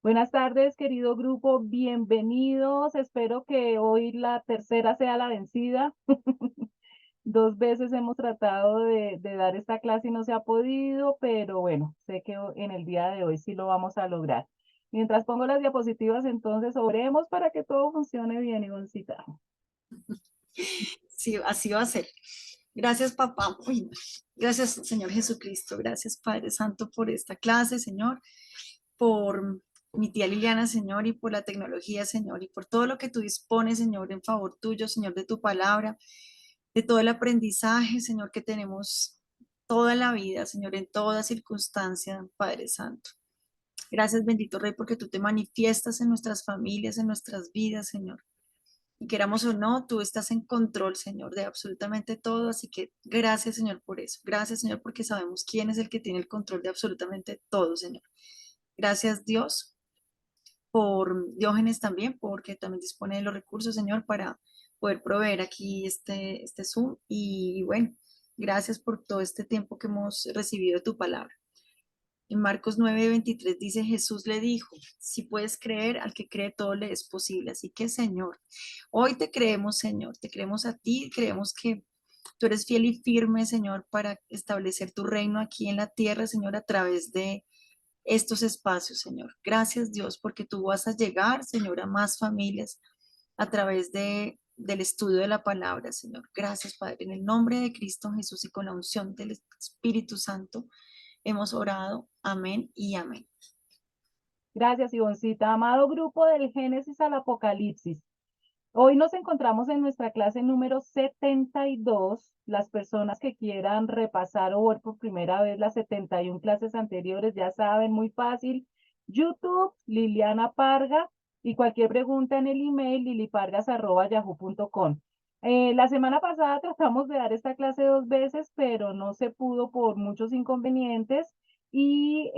Buenas tardes, querido grupo, bienvenidos. Espero que hoy la tercera sea la vencida. Dos veces hemos tratado de dar esta clase y no se ha podido, pero bueno, sé que en el día de hoy sí lo vamos a lograr. Mientras pongo las diapositivas, entonces oremos para que todo funcione bien, Ivoncita. Sí, así va a ser. Gracias, papá. Uy, gracias, Señor Jesucristo. Gracias, Padre Santo, por esta clase, Señor, por mi tía Liliana, Señor, y por la tecnología, Señor, y por todo lo que tú dispones, Señor, en favor tuyo, Señor, de tu palabra, de todo el aprendizaje, Señor, que tenemos toda la vida, Señor, en toda circunstancia, Padre Santo. Gracias, bendito Rey, porque tú te manifiestas en nuestras familias, en nuestras vidas, Señor. Y queramos o no, tú estás en control, Señor, de absolutamente todo. Así que gracias, Señor, por eso. Gracias, Señor, porque sabemos quién es el que tiene el control de absolutamente todo, Señor. Gracias, Dios, por Diógenes también, porque también dispone de los recursos, Señor, para poder proveer aquí este Zoom. Y bueno, gracias por todo este tiempo que hemos recibido de tu palabra. En Marcos 9:23 dice, Jesús le dijo, si puedes creer, al que cree todo le es posible. Así que, Señor, hoy te creemos, Señor, te creemos a ti, creemos que tú eres fiel y firme, Señor, para establecer tu reino aquí en la tierra, Señor, a través de estos espacios, Señor. Gracias, Dios, porque tú vas a llegar, Señor, a más familias a través del estudio de la palabra, Señor. Gracias, Padre. En el nombre de Cristo Jesús y con la unción del Espíritu Santo hemos orado. Amén y amén. Gracias, Ivoncita. Amado grupo del Génesis al Apocalipsis. Hoy nos encontramos en nuestra clase número 72. Las personas que quieran repasar o ver por primera vez las 71 clases anteriores, ya saben, muy fácil. YouTube, Liliana Parga, y cualquier pregunta en el email lilipargas@yahoo.com. La semana pasada tratamos de dar esta clase dos veces, pero no se pudo por muchos inconvenientes y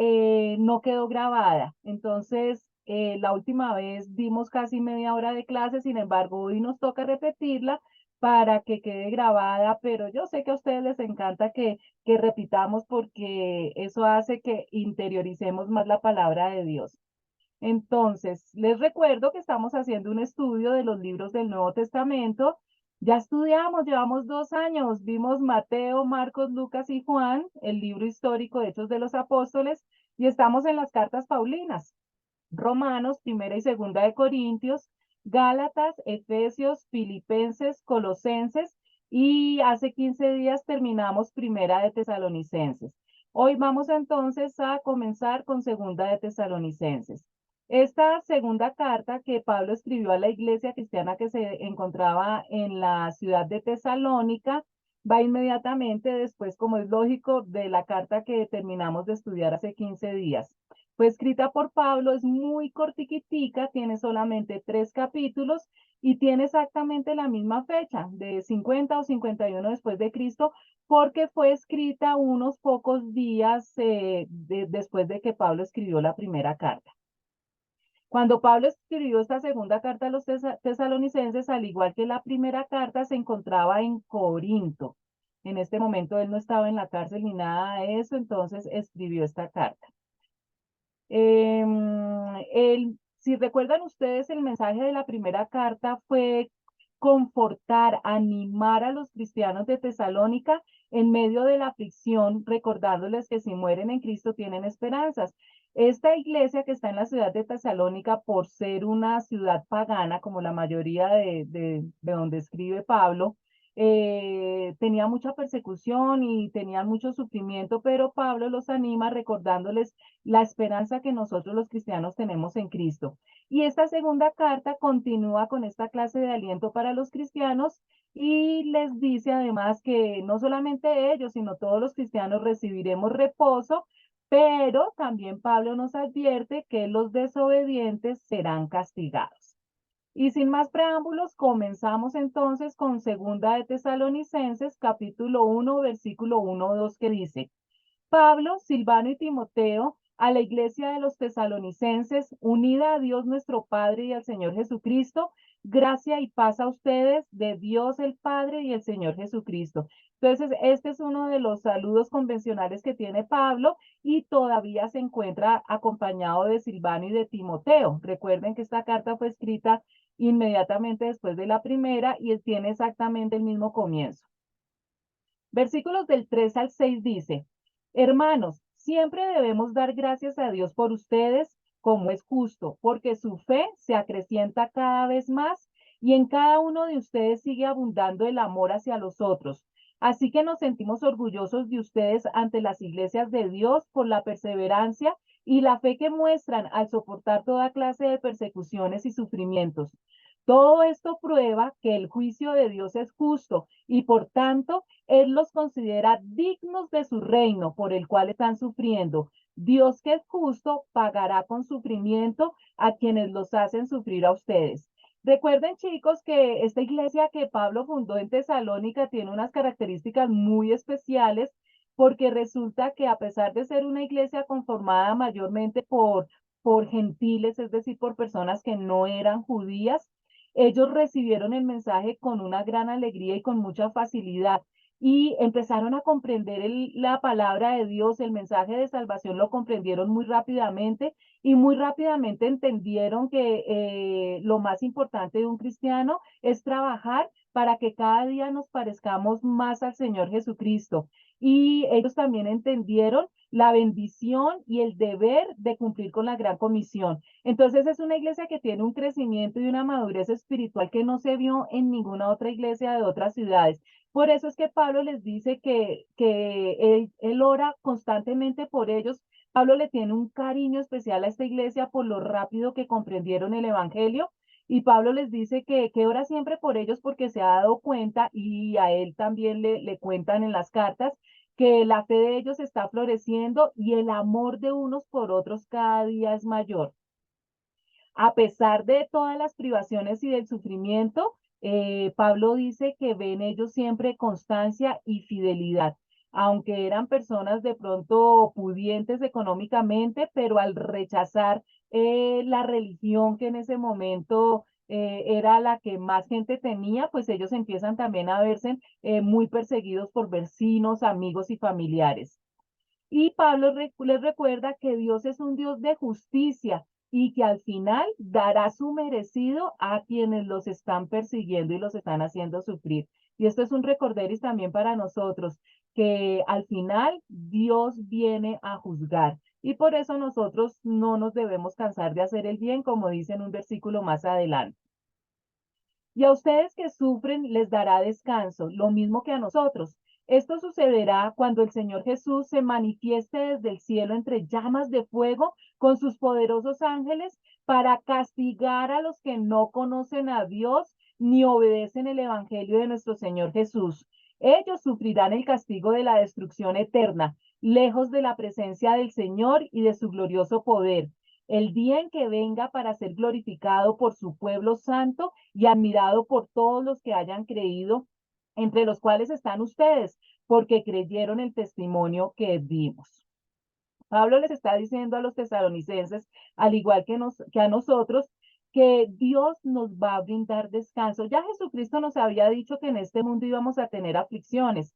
no quedó grabada. Entonces, la última vez dimos casi media hora de clase, sin embargo, hoy nos toca repetirla para que quede grabada, pero yo sé que a ustedes les encanta que repitamos porque eso hace que interioricemos más la palabra de Dios. Entonces, les recuerdo que estamos haciendo un estudio de los libros del Nuevo Testamento. Ya estudiamos, llevamos 2 años, vimos Mateo, Marcos, Lucas y Juan, el libro histórico de Hechos de los Apóstoles, y estamos en las cartas Paulinas. Romanos, primera y segunda de Corintios, Gálatas, Efesios, Filipenses, Colosenses y hace 15 días terminamos primera de Tesalonicenses. Hoy vamos entonces a comenzar con segunda de Tesalonicenses. Esta segunda carta que Pablo escribió a la iglesia cristiana que se encontraba en la ciudad de Tesalónica va inmediatamente después, como es lógico, de la carta que terminamos de estudiar hace 15 días. Fue escrita por Pablo, es muy cortiquitica, tiene solamente 3 capítulos y tiene exactamente la misma fecha, de 50 o 51 después de Cristo, porque fue escrita unos pocos días después de que Pablo escribió la primera carta. Cuando Pablo escribió esta segunda carta a los tesalonicenses, al igual que la primera carta, se encontraba en Corinto. En este momento él no estaba en la cárcel ni nada de eso, entonces escribió esta carta. Si recuerdan ustedes, el mensaje de la primera carta fue confortar, animar a los cristianos de Tesalónica en medio de la aflicción, recordándoles que si mueren en Cristo tienen esperanzas. Esta iglesia que está en la ciudad de Tesalónica, por ser una ciudad pagana, como la mayoría de donde escribe Pablo, tenía mucha persecución y tenían mucho sufrimiento, pero Pablo los anima recordándoles la esperanza que nosotros los cristianos tenemos en Cristo. Y esta segunda carta continúa con esta clase de aliento para los cristianos y les dice además que no solamente ellos, sino todos los cristianos recibiremos reposo, pero también Pablo nos advierte que los desobedientes serán castigados. Y sin más preámbulos, comenzamos entonces con Segunda de Tesalonicenses, capítulo 1, versículo 1-2, que dice: Pablo, Silvano y Timoteo, a la iglesia de los tesalonicenses, unida a Dios nuestro Padre y al Señor Jesucristo, Gracia y paz a ustedes de Dios el Padre y el Señor Jesucristo. Entonces, este es uno de los saludos convencionales que tiene Pablo y todavía se encuentra acompañado de Silvano y de Timoteo. Recuerden que esta carta fue escrita inmediatamente después de la primera y tiene exactamente el mismo comienzo. Versículos del 3 al 6 dice, hermanos, siempre debemos dar gracias a Dios por ustedes, como es justo, porque su fe se acrecienta cada vez más y en cada uno de ustedes sigue abundando el amor hacia los otros. Así que nos sentimos orgullosos de ustedes ante las iglesias de Dios por la perseverancia y la fe que muestran al soportar toda clase de persecuciones y sufrimientos. Todo esto prueba que el juicio de Dios es justo y por tanto él los considera dignos de su reino por el cual están sufriendo. Dios que es justo pagará con sufrimiento a quienes los hacen sufrir a ustedes. Recuerden, chicos, que esta iglesia que Pablo fundó en Tesalónica tiene unas características muy especiales porque resulta que a pesar de ser una iglesia conformada mayormente por gentiles, es decir, por personas que no eran judías, ellos recibieron el mensaje con una gran alegría y con mucha facilidad y empezaron a comprender la palabra de Dios, el mensaje de salvación lo comprendieron muy rápidamente y muy rápidamente entendieron que lo más importante de un cristiano es trabajar para que cada día nos parezcamos más al Señor Jesucristo. Y ellos también entendieron la bendición y el deber de cumplir con la gran comisión. Entonces es una iglesia que tiene un crecimiento y una madurez espiritual que no se vio en ninguna otra iglesia de otras ciudades. Por eso es que Pablo les dice que él ora constantemente por ellos. Pablo le tiene un cariño especial a esta iglesia por lo rápido que comprendieron el Evangelio. Y Pablo les dice que ora siempre por ellos porque se ha dado cuenta y a él también le cuentan en las cartas que la fe de ellos está floreciendo y el amor de unos por otros cada día es mayor. A pesar de todas las privaciones y del sufrimiento, Pablo dice que ven ellos siempre constancia y fidelidad, aunque eran personas de pronto pudientes económicamente, pero al rechazar la religión que en ese momento era la que más gente tenía, pues ellos empiezan también a verse muy perseguidos por vecinos, amigos y familiares. Y Pablo les recuerda que Dios es un Dios de justicia y que al final dará su merecido a quienes los están persiguiendo y los están haciendo sufrir. Y esto es un recorderis también para nosotros, que al final Dios viene a juzgar. Y por eso nosotros no nos debemos cansar de hacer el bien, como dice en un versículo más adelante. Y a ustedes que sufren les dará descanso, lo mismo que a nosotros. Esto sucederá cuando el Señor Jesús se manifieste desde el cielo entre llamas de fuego con sus poderosos ángeles para castigar a los que no conocen a Dios ni obedecen el Evangelio de nuestro Señor Jesús. Ellos sufrirán el castigo de la destrucción eterna, lejos de la presencia del Señor y de su glorioso poder. El día en que venga para ser glorificado por su pueblo santo y admirado por todos los que hayan creído, entre los cuales están ustedes, porque creyeron el testimonio que dimos. Pablo les está diciendo a los tesalonicenses, al igual que a nosotros, que Dios nos va a brindar descanso. Ya Jesucristo nos había dicho que en este mundo íbamos a tener aflicciones,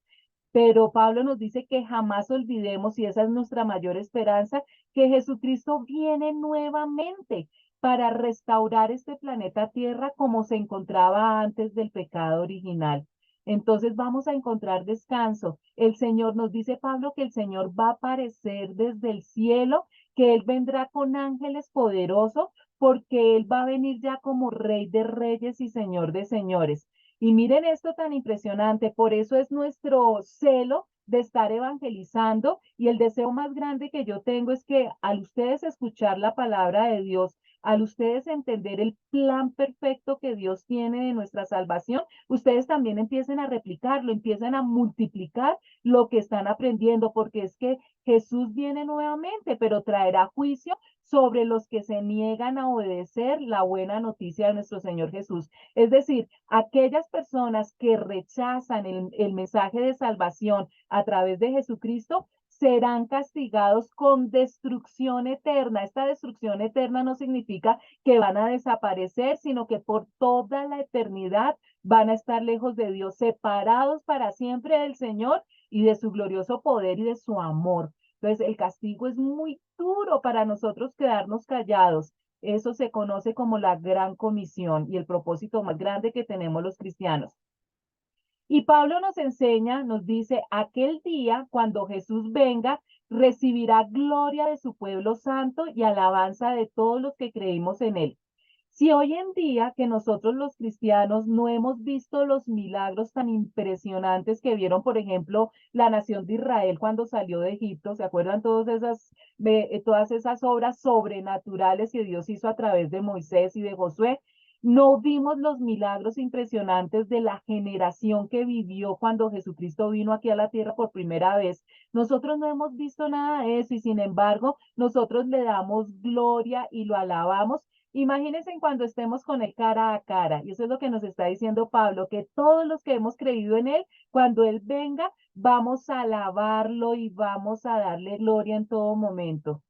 pero Pablo nos dice que jamás olvidemos, y esa es nuestra mayor esperanza, que Jesucristo viene nuevamente para restaurar este planeta Tierra como se encontraba antes del pecado original. Entonces vamos a encontrar descanso. El Señor nos dice Pablo que el Señor va a aparecer desde el cielo, que Él vendrá con ángeles poderosos, porque Él va a venir ya como Rey de Reyes y Señor de Señores. Y miren esto tan impresionante, por eso es nuestro celo de estar evangelizando y el deseo más grande que yo tengo es que al ustedes escuchar la palabra de Dios, al ustedes entender el plan perfecto que Dios tiene de nuestra salvación, ustedes también empiecen a replicarlo, empiecen a multiplicar lo que están aprendiendo, porque es que Jesús viene nuevamente, pero traerá juicio sobre los que se niegan a obedecer la buena noticia de nuestro Señor Jesús. Es decir, aquellas personas que rechazan el mensaje de salvación a través de Jesucristo serán castigados con destrucción eterna. Esta destrucción eterna no significa que van a desaparecer, sino que por toda la eternidad van a estar lejos de Dios, separados para siempre del Señor y de su glorioso poder y de su amor. Entonces, el castigo es muy duro para nosotros quedarnos callados. Eso se conoce como la gran comisión y el propósito más grande que tenemos los cristianos. Y Pablo nos enseña, nos dice, aquel día cuando Jesús venga, recibirá gloria de su pueblo santo y alabanza de todos los que creímos en él. Si hoy en día que nosotros los cristianos no hemos visto los milagros tan impresionantes que vieron, por ejemplo, la nación de Israel cuando salió de Egipto, ¿se acuerdan todas esas obras sobrenaturales que Dios hizo a través de Moisés y de Josué? No vimos los milagros impresionantes de la generación que vivió cuando Jesucristo vino aquí a la tierra por primera vez. Nosotros no hemos visto nada de eso y sin embargo nosotros le damos gloria y lo alabamos. Imagínense cuando estemos con él cara a cara. Y eso es lo que nos está diciendo Pablo, que todos los que hemos creído en él, cuando él venga, vamos a alabarlo y vamos a darle gloria en todo momento.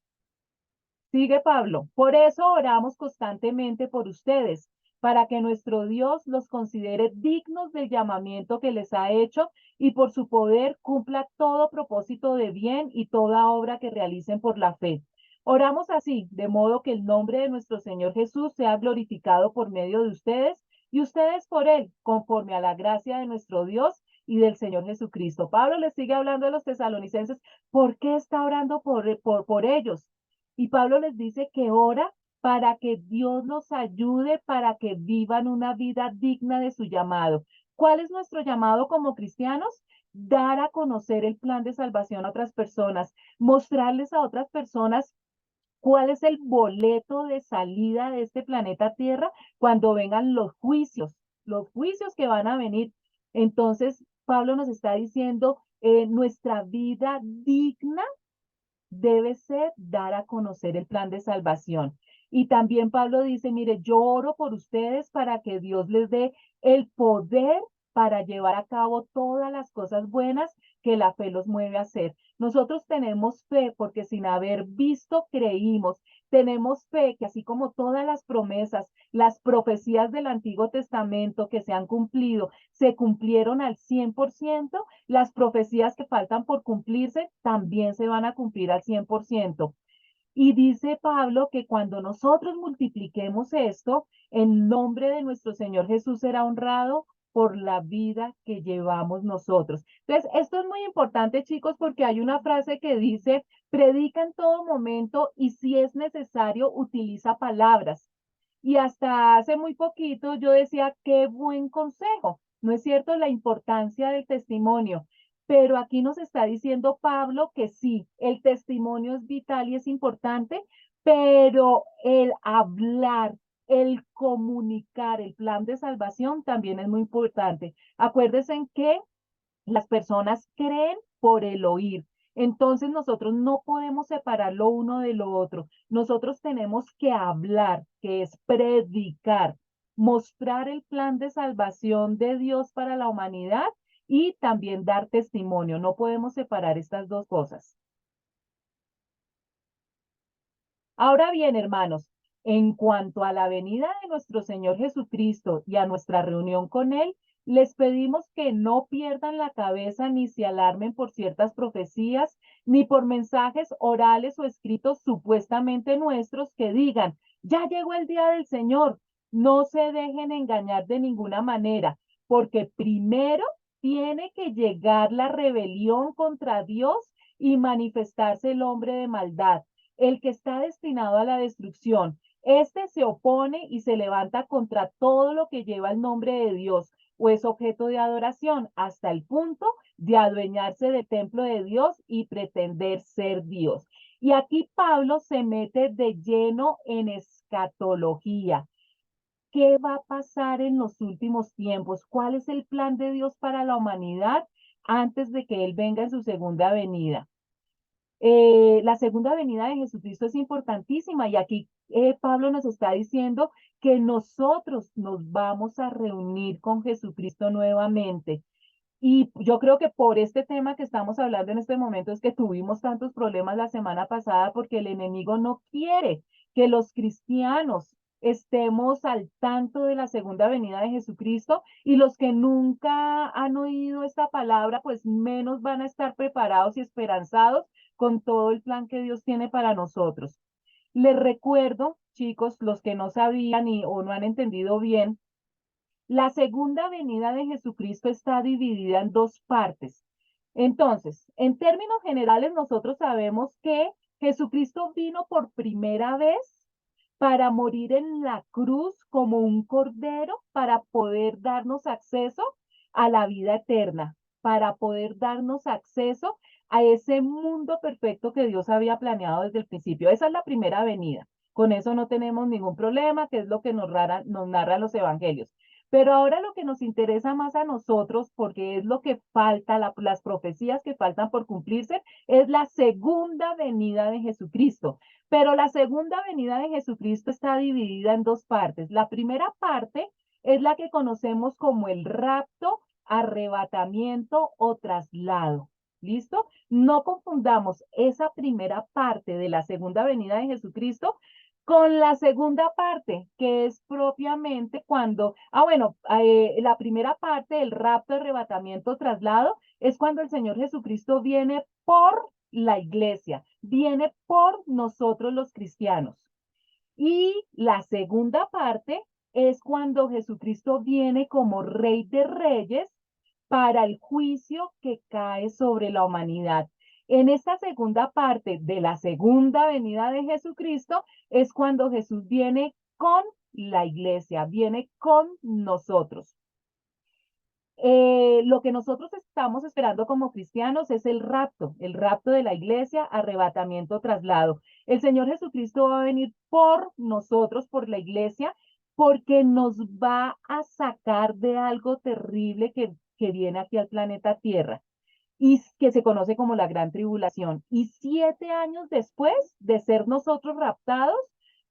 Sigue Pablo. Por eso oramos constantemente por ustedes, para que nuestro Dios los considere dignos del llamamiento que les ha hecho y por su poder cumpla todo propósito de bien y toda obra que realicen por la fe. Oramos así, de modo que el nombre de nuestro Señor Jesús sea glorificado por medio de ustedes y ustedes por él, conforme a la gracia de nuestro Dios y del Señor Jesucristo. Pablo les sigue hablando a los tesalonicenses. ¿Por qué está orando por ellos? Y Pablo les dice que ora para que Dios los ayude para que vivan una vida digna de su llamado. ¿Cuál es nuestro llamado como cristianos? Dar a conocer el plan de salvación a otras personas, mostrarles a otras personas cuál es el boleto de salida de este planeta Tierra cuando vengan los juicios que van a venir. Entonces, Pablo nos está diciendo, nuestra vida digna debe ser dar a conocer el plan de salvación. Y también Pablo dice, mire, yo oro por ustedes para que Dios les dé el poder para llevar a cabo todas las cosas buenas que la fe los mueve a hacer. Nosotros tenemos fe porque sin haber visto creímos. Tenemos fe que así como todas las promesas, las profecías del Antiguo Testamento que se han cumplido, se cumplieron al 100%, las profecías que faltan por cumplirse también se van a cumplir al 100%. Y dice Pablo que cuando nosotros multipliquemos esto, en nombre de nuestro Señor Jesús será honrado por la vida que llevamos nosotros. Entonces, esto es muy importante, chicos, porque hay una frase que dice, predica en todo momento y si es necesario, utiliza palabras. Y hasta hace muy poquito yo decía, qué buen consejo. No es cierto la importancia del testimonio, pero aquí nos está diciendo Pablo que sí, el testimonio es vital y es importante, pero el hablar, el comunicar el plan de salvación también es muy importante. Acuérdense en que las personas creen por el oír. Entonces nosotros no podemos separar lo uno de lo otro. Nosotros tenemos que hablar, que es predicar, mostrar el plan de salvación de Dios para la humanidad y también dar testimonio. No podemos separar estas dos cosas. Ahora bien, hermanos, en cuanto a la venida de nuestro Señor Jesucristo y a nuestra reunión con Él, les pedimos que no pierdan la cabeza ni se alarmen por ciertas profecías, ni por mensajes orales o escritos supuestamente nuestros que digan, ya llegó el día del Señor. No se dejen engañar de ninguna manera, porque primero tiene que llegar la rebelión contra Dios y manifestarse el hombre de maldad, el que está destinado a la destrucción. Este se opone y se levanta contra todo lo que lleva el nombre de Dios o es objeto de adoración, hasta el punto de adueñarse del templo de Dios y pretender ser Dios. Y aquí Pablo se mete de lleno en escatología. ¿Qué va a pasar en los últimos tiempos? ¿Cuál es el plan de Dios para la humanidad antes de que Él venga en su segunda venida? La segunda venida de Jesucristo es importantísima y aquí Pablo nos está diciendo que nosotros nos vamos a reunir con Jesucristo nuevamente. Y yo creo que por este tema que estamos hablando en este momento es que tuvimos tantos problemas la semana pasada porque el enemigo no quiere que los cristianos estemos al tanto de la segunda venida de Jesucristo, y los que nunca han oído esta palabra, pues menos van a estar preparados y esperanzados con todo el plan que Dios tiene para nosotros. Les recuerdo, chicos, los que no sabían o no han entendido bien, la segunda venida de Jesucristo está dividida en dos partes. Entonces, en términos generales, nosotros sabemos que Jesucristo vino por primera vez para morir en la cruz como un cordero, para poder darnos acceso a la vida eterna, para poder darnos acceso a ese mundo perfecto que Dios había planeado desde el principio. Esa es la primera venida. Con eso no tenemos ningún problema, que es lo que nos narran los evangelios. Pero ahora lo que nos interesa más a nosotros, porque es lo que falta, las profecías que faltan por cumplirse, es la segunda venida de Jesucristo. Pero la segunda venida de Jesucristo está dividida en dos partes. La primera parte es la que conocemos como el rapto, arrebatamiento o traslado. ¿Listo? No confundamos esa primera parte de la segunda venida de Jesucristo con la segunda parte, que es propiamente cuando, la primera parte, el rapto, arrebatamiento, traslado, es cuando el Señor Jesucristo viene por la iglesia, viene por nosotros los cristianos. Y la segunda parte es cuando Jesucristo viene como Rey de Reyes para el juicio que cae sobre la humanidad. En esta segunda parte de la segunda venida de Jesucristo es cuando Jesús viene con la iglesia, viene con nosotros. Lo que nosotros estamos esperando como cristianos es el rapto de la iglesia, arrebatamiento, traslado. El Señor Jesucristo va a venir por nosotros, por la iglesia, porque nos va a sacar de algo terrible que viene aquí al planeta Tierra y que se conoce como la Gran Tribulación. Y 7 años después de ser nosotros raptados,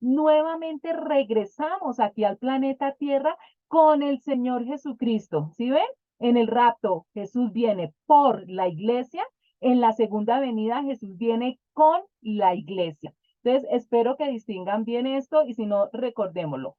nuevamente regresamos aquí al planeta Tierra con el Señor Jesucristo. ¿Sí ven? En el rapto Jesús viene por la iglesia, en la segunda venida Jesús viene con la iglesia. Entonces, espero que distingan bien esto y si no, recordémoslo.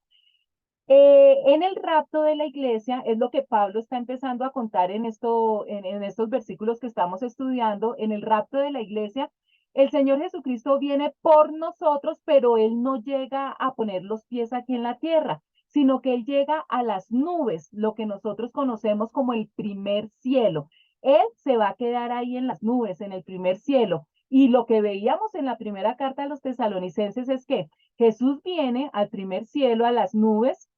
En el rapto de la iglesia es lo que Pablo está empezando a contar en estos versículos que estamos estudiando. En el rapto de la iglesia, el Señor Jesucristo viene por nosotros, pero Él no llega a poner los pies aquí en la tierra, sino que Él llega a las nubes, lo que nosotros conocemos como el primer cielo. Él se va a quedar ahí en las nubes, en el primer cielo. Y lo que veíamos en la primera carta a los tesalonicenses es que Jesús viene al primer cielo, a las nubes,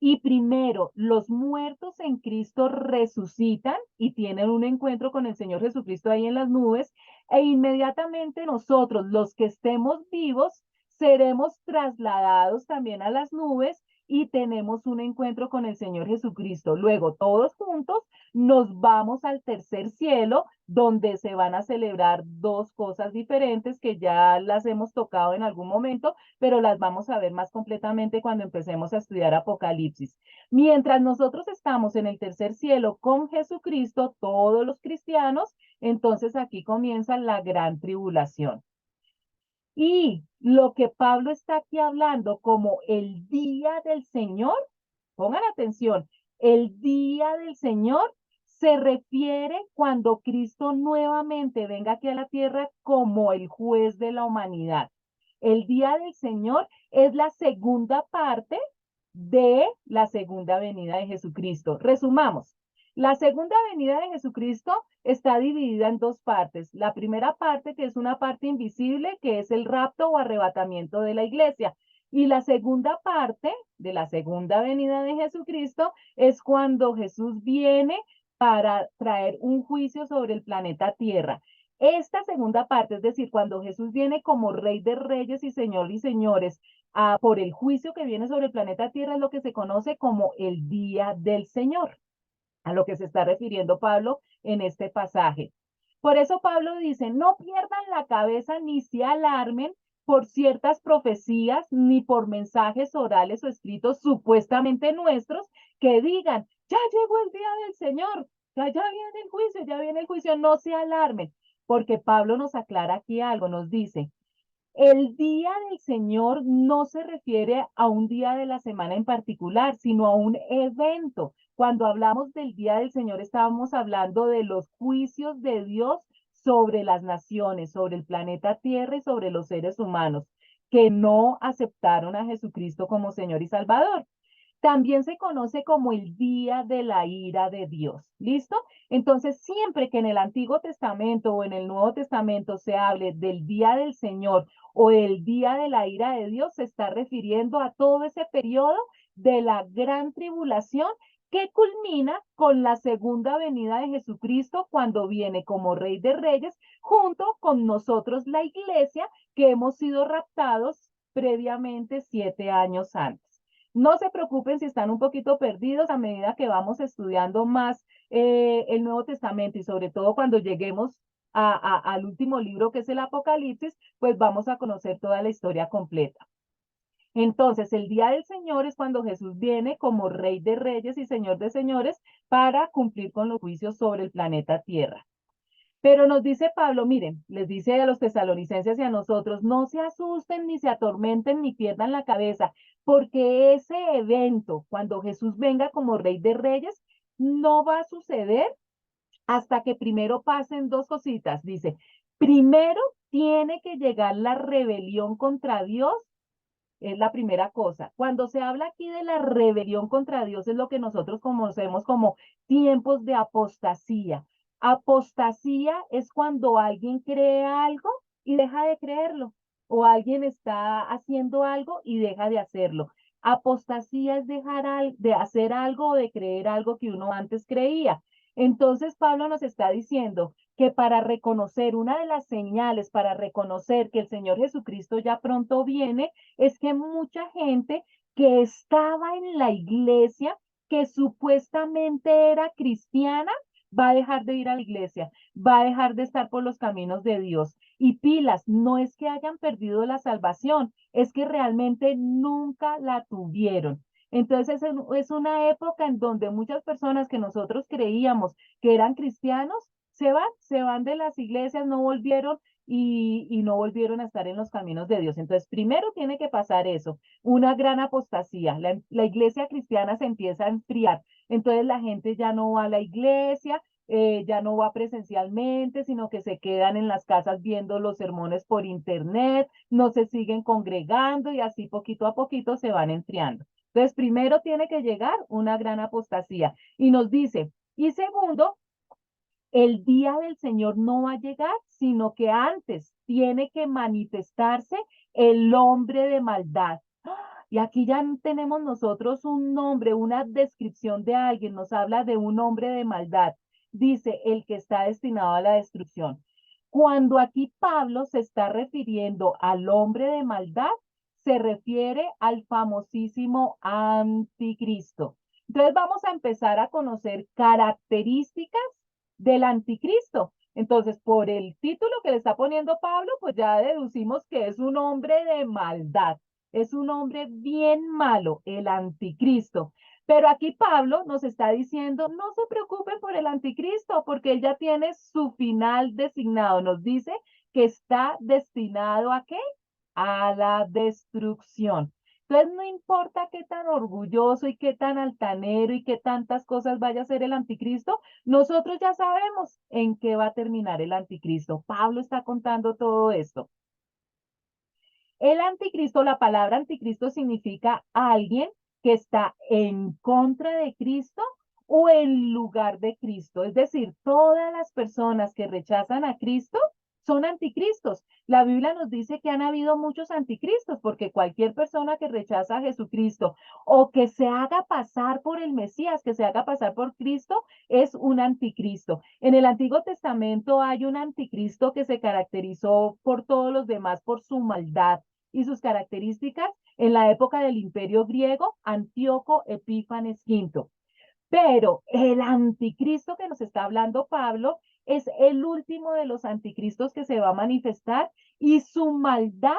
y primero, los muertos en Cristo resucitan y tienen un encuentro con el Señor Jesucristo ahí en las nubes, e inmediatamente nosotros, los que estemos vivos, seremos trasladados también a las nubes y tenemos un encuentro con el Señor Jesucristo. Luego, todos juntos nos vamos al tercer cielo, donde se van a celebrar dos cosas diferentes que ya las hemos tocado en algún momento, pero las vamos a ver más completamente cuando empecemos a estudiar Apocalipsis. Mientras nosotros estamos en el tercer cielo con Jesucristo, todos los cristianos, entonces aquí comienza la gran tribulación. Y lo que Pablo está aquí hablando como el día del Señor, pongan atención, el día del Señor se refiere cuando Cristo nuevamente venga aquí a la tierra como el juez de la humanidad. El día del Señor es la segunda parte de la segunda venida de Jesucristo. Resumamos. La segunda venida de Jesucristo está dividida en dos partes. La primera parte, que es una parte invisible, que es el rapto o arrebatamiento de la iglesia. Y la segunda parte de la segunda venida de Jesucristo es cuando Jesús viene para traer un juicio sobre el planeta Tierra. Esta segunda parte, es decir, cuando Jesús viene como Rey de Reyes y Señor y Señores, por el juicio que viene sobre el planeta Tierra, es lo que se conoce como el Día del Señor, a lo que se está refiriendo Pablo en este pasaje. Por eso Pablo dice, no pierdan la cabeza ni se alarmen por ciertas profecías ni por mensajes orales o escritos supuestamente nuestros que digan, ya llegó el día del Señor. Ya viene el juicio, ya viene el juicio, no se alarmen, porque Pablo nos aclara aquí algo, nos dice, el día del Señor no se refiere a un día de la semana en particular, sino a un evento. Cuando hablamos del día del Señor, estábamos hablando de los juicios de Dios sobre las naciones, sobre el planeta Tierra y sobre los seres humanos que no aceptaron a Jesucristo como Señor y Salvador. También se conoce como el día de la ira de Dios. ¿Listo? Entonces, siempre que en el Antiguo Testamento o en el Nuevo Testamento se hable del día del Señor o del día de la ira de Dios, se está refiriendo a todo ese periodo de la gran tribulación que culmina con la segunda venida de Jesucristo cuando viene como Rey de Reyes, junto con nosotros, la iglesia, que hemos sido raptados previamente 7 años antes. No se preocupen si están un poquito perdidos a medida que vamos estudiando más el Nuevo Testamento y sobre todo cuando lleguemos al último libro que es el Apocalipsis, pues vamos a conocer toda la historia completa. Entonces, el día del Señor es cuando Jesús viene como Rey de Reyes y Señor de Señores para cumplir con los juicios sobre el planeta Tierra. Pero nos dice Pablo, miren, les dice a los tesalonicenses y a nosotros, no se asusten ni se atormenten ni pierdan la cabeza, porque ese evento, cuando Jesús venga como Rey de Reyes, no va a suceder hasta que primero pasen dos cositas. Dice, primero tiene que llegar la rebelión contra Dios, es la primera cosa. Cuando se habla aquí de la rebelión contra Dios, es lo que nosotros conocemos como tiempos de apostasía. Apostasía es cuando alguien cree algo y deja de creerlo, o alguien está haciendo algo y deja de hacerlo. Apostasía es dejar de hacer algo o de creer algo que uno antes creía. Entonces Pablo nos está diciendo que para reconocer una de las señales, para reconocer que el Señor Jesucristo ya pronto viene, es que mucha gente que estaba en la iglesia, que supuestamente era cristiana, va a dejar de ir a la iglesia, va a dejar de estar por los caminos de Dios. Y pilas, no es que hayan perdido la salvación, es que realmente nunca la tuvieron. Entonces es una época en donde muchas personas que nosotros creíamos que eran cristianos, se van de las iglesias, no volvieron y no volvieron a estar en los caminos de Dios. Entonces, primero tiene que pasar eso, una gran apostasía. La iglesia cristiana se empieza a enfriar. Entonces, la gente ya no va a la iglesia, ya no va presencialmente, sino que se quedan en las casas viendo los sermones por internet, no se siguen congregando y así poquito a poquito se van enfriando. Entonces, primero tiene que llegar una gran apostasía. Y nos dice, y segundo, el día del Señor no va a llegar, sino que antes tiene que manifestarse el hombre de maldad. Y aquí ya tenemos nosotros un nombre, una descripción de alguien, nos habla de un hombre de maldad. Dice, el que está destinado a la destrucción. Cuando aquí Pablo se está refiriendo al hombre de maldad, se refiere al famosísimo anticristo. Entonces vamos a empezar a conocer características del anticristo. Entonces, por el título que le está poniendo Pablo, pues ya deducimos que es un hombre de maldad, es un hombre bien malo, el anticristo. Pero aquí Pablo nos está diciendo, no se preocupen por el anticristo, porque él ya tiene su final designado. Nos dice que está destinado ¿a qué? A la destrucción. Entonces, no importa qué tan orgulloso y qué tan altanero y qué tantas cosas vaya a ser el anticristo, nosotros ya sabemos en qué va a terminar el anticristo. Pablo está contando todo esto. El anticristo, la palabra anticristo significa alguien que está en contra de Cristo o en lugar de Cristo. Es decir, todas las personas que rechazan a Cristo son anticristos. La Biblia nos dice que han habido muchos anticristos porque cualquier persona que rechaza a Jesucristo o que se haga pasar por el Mesías, que se haga pasar por Cristo, es un anticristo. En el Antiguo Testamento hay un anticristo que se caracterizó por todos los demás por su maldad y sus características en la época del Imperio griego, Antíoco Epífanes V. Pero el anticristo que nos está hablando Pablo es el último de los anticristos que se va a manifestar y su maldad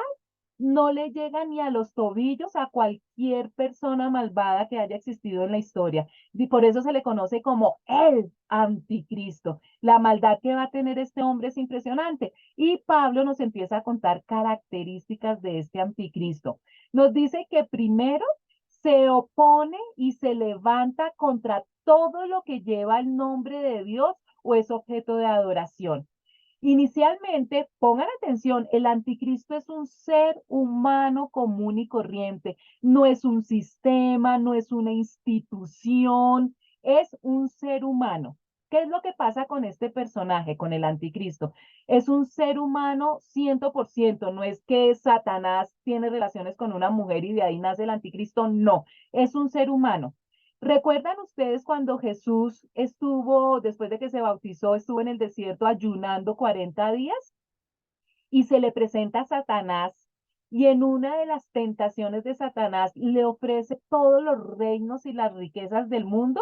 no le llega ni a los tobillos a cualquier persona malvada que haya existido en la historia. Y por eso se le conoce como el anticristo. La maldad que va a tener este hombre es impresionante. Y Pablo nos empieza a contar características de este anticristo. Nos dice que primero se opone y se levanta contra todo lo que lleva el nombre de Dios o es objeto de adoración. Inicialmente, pongan atención, el anticristo es un ser humano común y corriente, no es un sistema, no es una institución, es un ser humano. ¿Qué es lo que pasa con este personaje, con el anticristo? Es un ser humano 100%, no es que Satanás tiene relaciones con una mujer y de ahí nace el anticristo, no, es un ser humano. ¿Recuerdan ustedes cuando Jesús estuvo, después de que se bautizó, estuvo en el desierto ayunando 40 días y se le presenta a Satanás y en una de las tentaciones de Satanás le ofrece todos los reinos y las riquezas del mundo?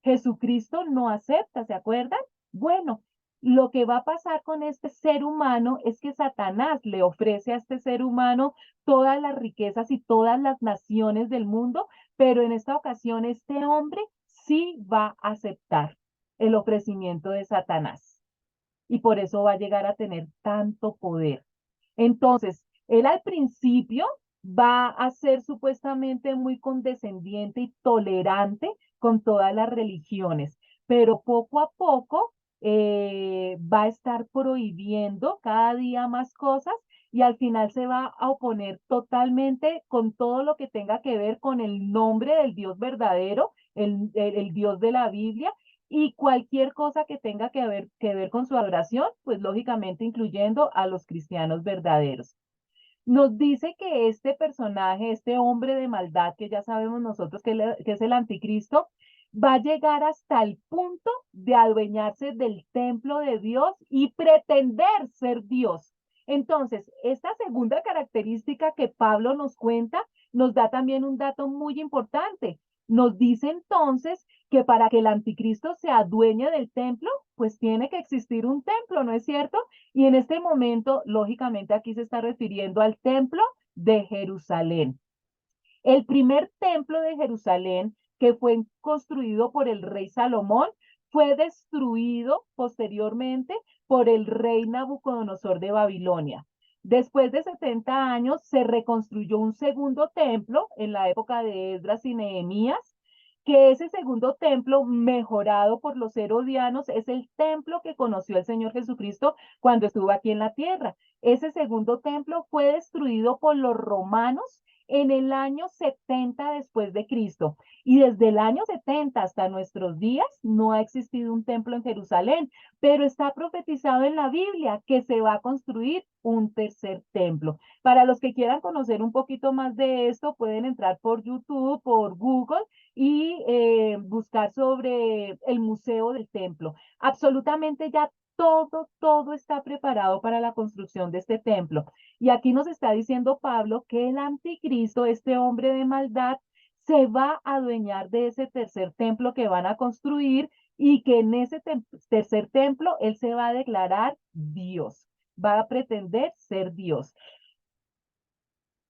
Jesucristo no acepta, ¿se acuerdan? Bueno, lo que va a pasar con este ser humano es que Satanás le ofrece a este ser humano todas las riquezas y todas las naciones del mundo, pero en esta ocasión este hombre sí va a aceptar el ofrecimiento de Satanás y por eso va a llegar a tener tanto poder. Entonces, él al principio va a ser supuestamente muy condescendiente y tolerante con todas las religiones, pero poco a poco va a estar prohibiendo cada día más cosas y al final se va a oponer totalmente con todo lo que tenga que ver con el nombre del Dios verdadero, el Dios de la Biblia, y cualquier cosa que tenga que ver con su adoración, pues lógicamente incluyendo a los cristianos verdaderos. Nos dice que este personaje, este hombre de maldad, que ya sabemos nosotros que es el anticristo, va a llegar hasta el punto de adueñarse del templo de Dios y pretender ser Dios. Entonces, esta segunda característica que Pablo nos cuenta nos da también un dato muy importante. Nos dice entonces que para que el anticristo se adueñe del templo, pues tiene que existir un templo, ¿no es cierto? Y en este momento, lógicamente, aquí se está refiriendo al templo de Jerusalén. El primer templo de Jerusalén, que fue construido por el rey Salomón, fue destruido posteriormente por el rey Nabucodonosor de Babilonia. Después de 70 años se reconstruyó un segundo templo en la época de Esdras y Nehemías, que ese segundo templo mejorado por los herodianos es el templo que conoció el Señor Jesucristo cuando estuvo aquí en la tierra. Ese segundo templo fue destruido por los romanos en el año 70 después de Cristo. Y desde el año 70 hasta nuestros días no ha existido un templo en Jerusalén, pero está profetizado en la Biblia que se va a construir un tercer templo. Para los que quieran conocer un poquito más de esto, pueden entrar por YouTube, por Google y buscar sobre el Museo del Templo. Absolutamente ya todo está preparado para la construcción de este templo. Y aquí nos está diciendo Pablo que el anticristo, este hombre de maldad, se va a adueñar de ese tercer templo que van a construir y que en ese tercer templo él se va a declarar Dios, va a pretender ser Dios.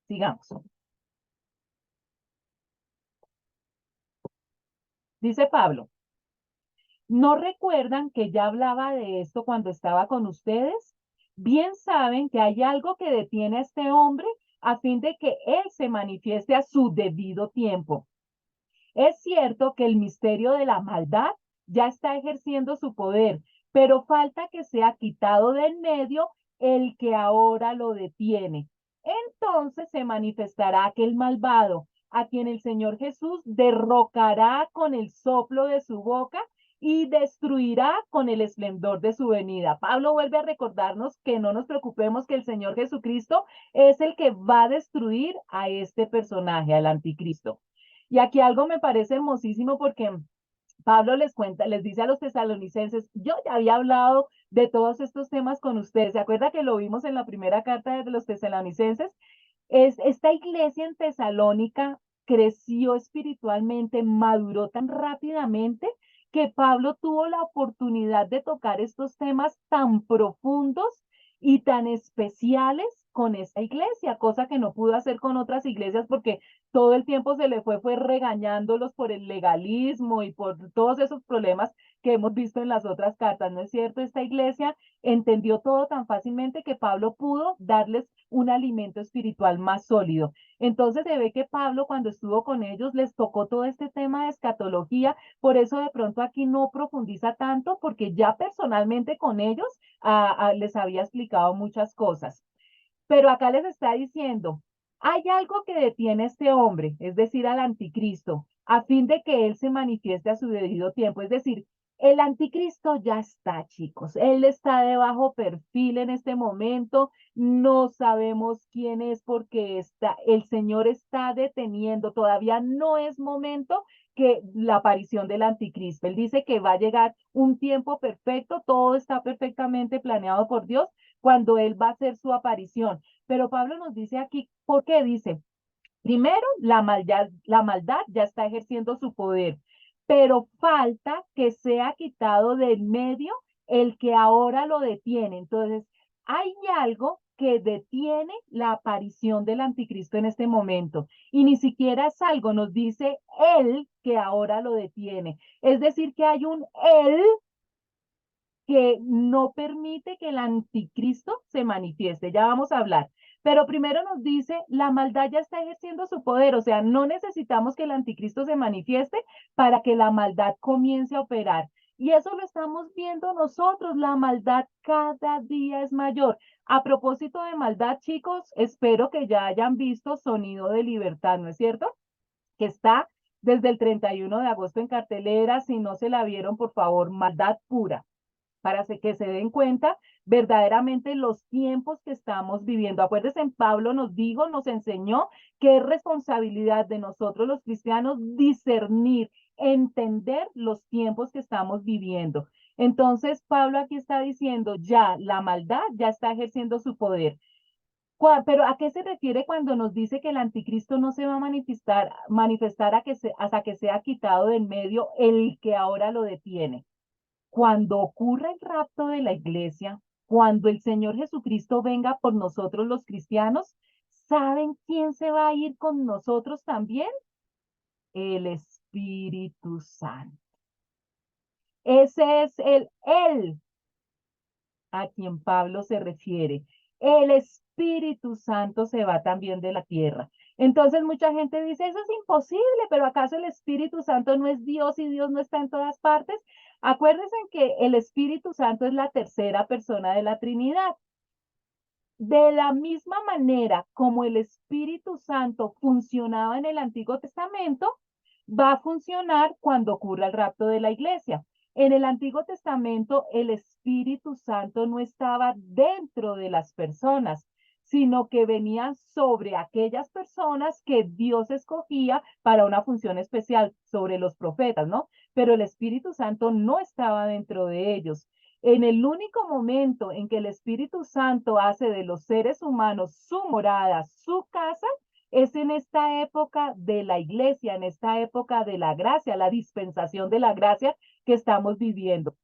Sigamos. Dice Pablo, ¿no recuerdan que ya hablaba de esto cuando estaba con ustedes? Bien saben que hay algo que detiene a este hombre a fin de que él se manifieste a su debido tiempo. Es cierto que el misterio de la maldad ya está ejerciendo su poder, pero falta que sea quitado del medio el que ahora lo detiene. Entonces se manifestará aquel malvado, a quien el Señor Jesús derrocará con el soplo de su boca y destruirá con el esplendor de su venida. Pablo vuelve a recordarnos que no nos preocupemos, que el Señor Jesucristo es el que va a destruir a este personaje, al anticristo. Y aquí algo me parece hermosísimo porque Pablo les cuenta, les dice a los tesalonicenses, yo ya había hablado de todos estos temas con ustedes. ¿Se acuerda que lo vimos en la primera carta de los tesalonicenses? Esta iglesia en Tesalónica creció espiritualmente, maduró tan rápidamente que Pablo tuvo la oportunidad de tocar estos temas tan profundos y tan especiales con esta iglesia, cosa que no pudo hacer con otras iglesias porque todo el tiempo se le fue regañándolos por el legalismo y por todos esos problemas que hemos visto en las otras cartas, ¿no es cierto? Esta iglesia entendió todo tan fácilmente que Pablo pudo darles un alimento espiritual más sólido. Entonces se ve que Pablo cuando estuvo con ellos les tocó todo este tema de escatología, por eso de pronto aquí no profundiza tanto, porque ya personalmente con ellos les había explicado muchas cosas. Pero acá les está diciendo, hay algo que detiene a este hombre, es decir, al anticristo, a fin de que él se manifieste a su debido tiempo. Es decir, el anticristo ya está, chicos. Él está de bajo perfil en este momento. No sabemos quién es porque el Señor está deteniendo. Todavía no es momento que la aparición del anticristo. Él dice que va a llegar un tiempo perfecto. Todo está perfectamente planeado por Dios cuando Él va a hacer su aparición. Pero Pablo nos dice aquí, ¿por qué? Dice, primero, la maldad ya está ejerciendo su poder, pero falta que sea quitado de en medio el que ahora lo detiene. Entonces, hay algo que detiene la aparición del anticristo en este momento. Y ni siquiera es algo, nos dice él que ahora lo detiene. Es decir, que hay un él que no permite que el anticristo se manifieste. Ya vamos a hablar. Pero primero nos dice, la maldad ya está ejerciendo su poder, o sea, no necesitamos que el anticristo se manifieste para que la maldad comience a operar. Y eso lo estamos viendo nosotros, la maldad cada día es mayor. A propósito de maldad, chicos, espero que ya hayan visto Sonido de Libertad, ¿no es cierto? Que está desde el 31 de agosto en cartelera. Si no se la vieron, por favor, maldad pura para que se den cuenta verdaderamente los tiempos que estamos viviendo. Acuérdense, Pablo nos dijo, nos enseñó que es responsabilidad de nosotros los cristianos discernir, entender los tiempos que estamos viviendo. Entonces, Pablo aquí está diciendo, ya la maldad ya está ejerciendo su poder. Pero ¿a qué se refiere cuando nos dice que el anticristo no se va a manifestar hasta que sea quitado de en medio el que ahora lo detiene? Cuando ocurra el rapto de la iglesia, cuando el Señor Jesucristo venga por nosotros los cristianos, ¿saben quién se va a ir con nosotros también? El Espíritu Santo. Ese es Él a quien Pablo se refiere. El Espíritu Santo se va también de la tierra. Entonces mucha gente dice, eso es imposible, pero ¿acaso el Espíritu Santo no es Dios y Dios no está en todas partes? Acuérdense que el Espíritu Santo es la tercera persona de la Trinidad. De la misma manera como el Espíritu Santo funcionaba en el Antiguo Testamento, va a funcionar cuando ocurra el rapto de la iglesia. En el Antiguo Testamento, el Espíritu Santo no estaba dentro de las personas, sino que venía sobre aquellas personas que Dios escogía para una función especial, sobre los profetas, ¿no? Pero el Espíritu Santo no estaba dentro de ellos. En el único momento en que el Espíritu Santo hace de los seres humanos su morada, su casa, es en esta época de la iglesia, en esta época de la gracia, la dispensación de la gracia que estamos viviendo.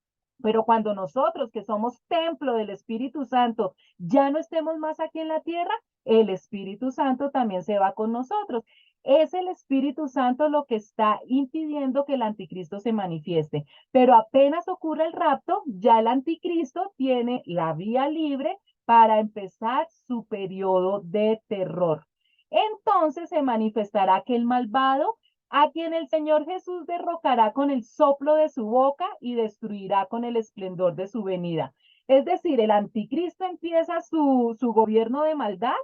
Pero cuando nosotros, que somos templo del Espíritu Santo, ya no estemos más aquí en la tierra, el Espíritu Santo también se va con nosotros. Es el Espíritu Santo lo que está impidiendo que el anticristo se manifieste. Pero apenas ocurre el rapto, ya el anticristo tiene la vía libre para empezar su periodo de terror. Entonces se manifestará aquel malvado a quien el Señor Jesús derrocará con el soplo de su boca y destruirá con el esplendor de su venida. Es decir, el anticristo empieza su gobierno de maldad,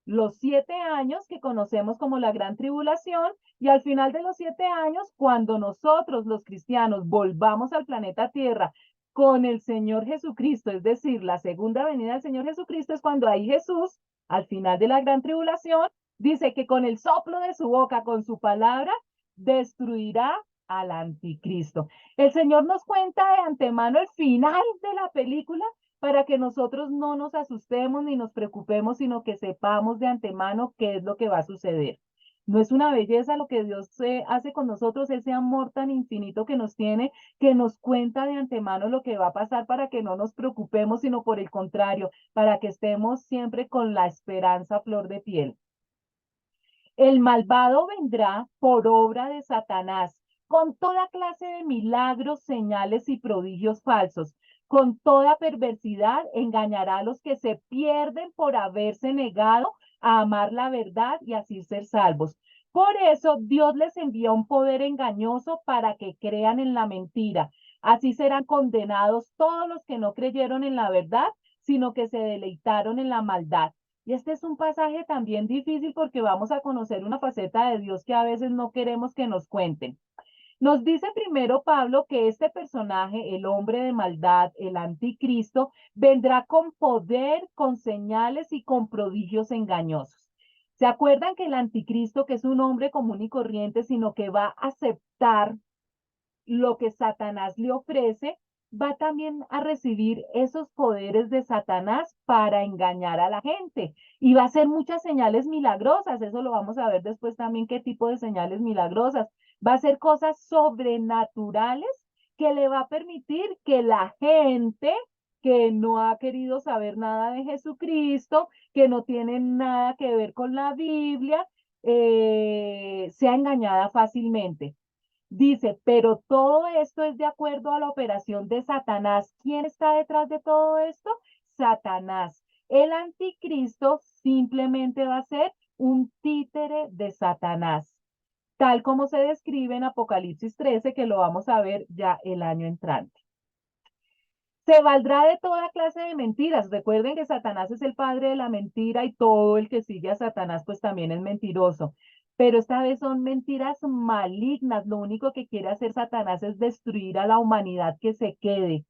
los 7 años que conocemos como la gran tribulación, y al final de los 7 años, cuando nosotros los cristianos volvamos al planeta Tierra con el Señor Jesucristo, es decir, la segunda venida del Señor Jesucristo, es cuando ahí Jesús, al final de la gran tribulación, dice que con el soplo de su boca, con su palabra, destruirá al anticristo. El Señor nos cuenta de antemano el final de la película para que nosotros no nos asustemos ni nos preocupemos, sino que sepamos de antemano qué es lo que va a suceder. ¿No es una belleza lo que Dios hace con nosotros, ese amor tan infinito que nos tiene, que nos cuenta de antemano lo que va a pasar para que no nos preocupemos, sino por el contrario, para que estemos siempre con la esperanza a flor de piel? El malvado vendrá por obra de Satanás, con toda clase de milagros, señales y prodigios falsos. Con toda perversidad engañará a los que se pierden por haberse negado a amar la verdad y así ser salvos. Por eso Dios les envía un poder engañoso para que crean en la mentira. Así serán condenados todos los que no creyeron en la verdad, sino que se deleitaron en la maldad. Y este es un pasaje también difícil porque vamos a conocer una faceta de Dios que a veces no queremos que nos cuenten. Nos dice primero Pablo que este personaje, el hombre de maldad, el anticristo, vendrá con poder, con señales y con prodigios engañosos. ¿Se acuerdan que el anticristo, que es un hombre común y corriente, sino que va a aceptar lo que Satanás le ofrece, va también a recibir esos poderes de Satanás para engañar a la gente? Y va a hacer muchas señales milagrosas, eso lo vamos a ver después también, qué tipo de señales milagrosas. Va a hacer cosas sobrenaturales que le va a permitir que la gente que no ha querido saber nada de Jesucristo, que no tiene nada que ver con la Biblia, sea engañada fácilmente. Dice, pero todo esto es de acuerdo a la operación de Satanás. ¿Quién está detrás de todo esto? Satanás. El anticristo simplemente va a ser un títere de Satanás, tal como se describe en Apocalipsis 13, que lo vamos a ver ya el año entrante. Se valdrá de toda clase de mentiras. Recuerden que Satanás es el padre de la mentira y todo el que sigue a Satanás pues también es mentiroso. Pero esta vez son mentiras malignas. Lo único que quiere hacer Satanás es destruir a la humanidad que se quede,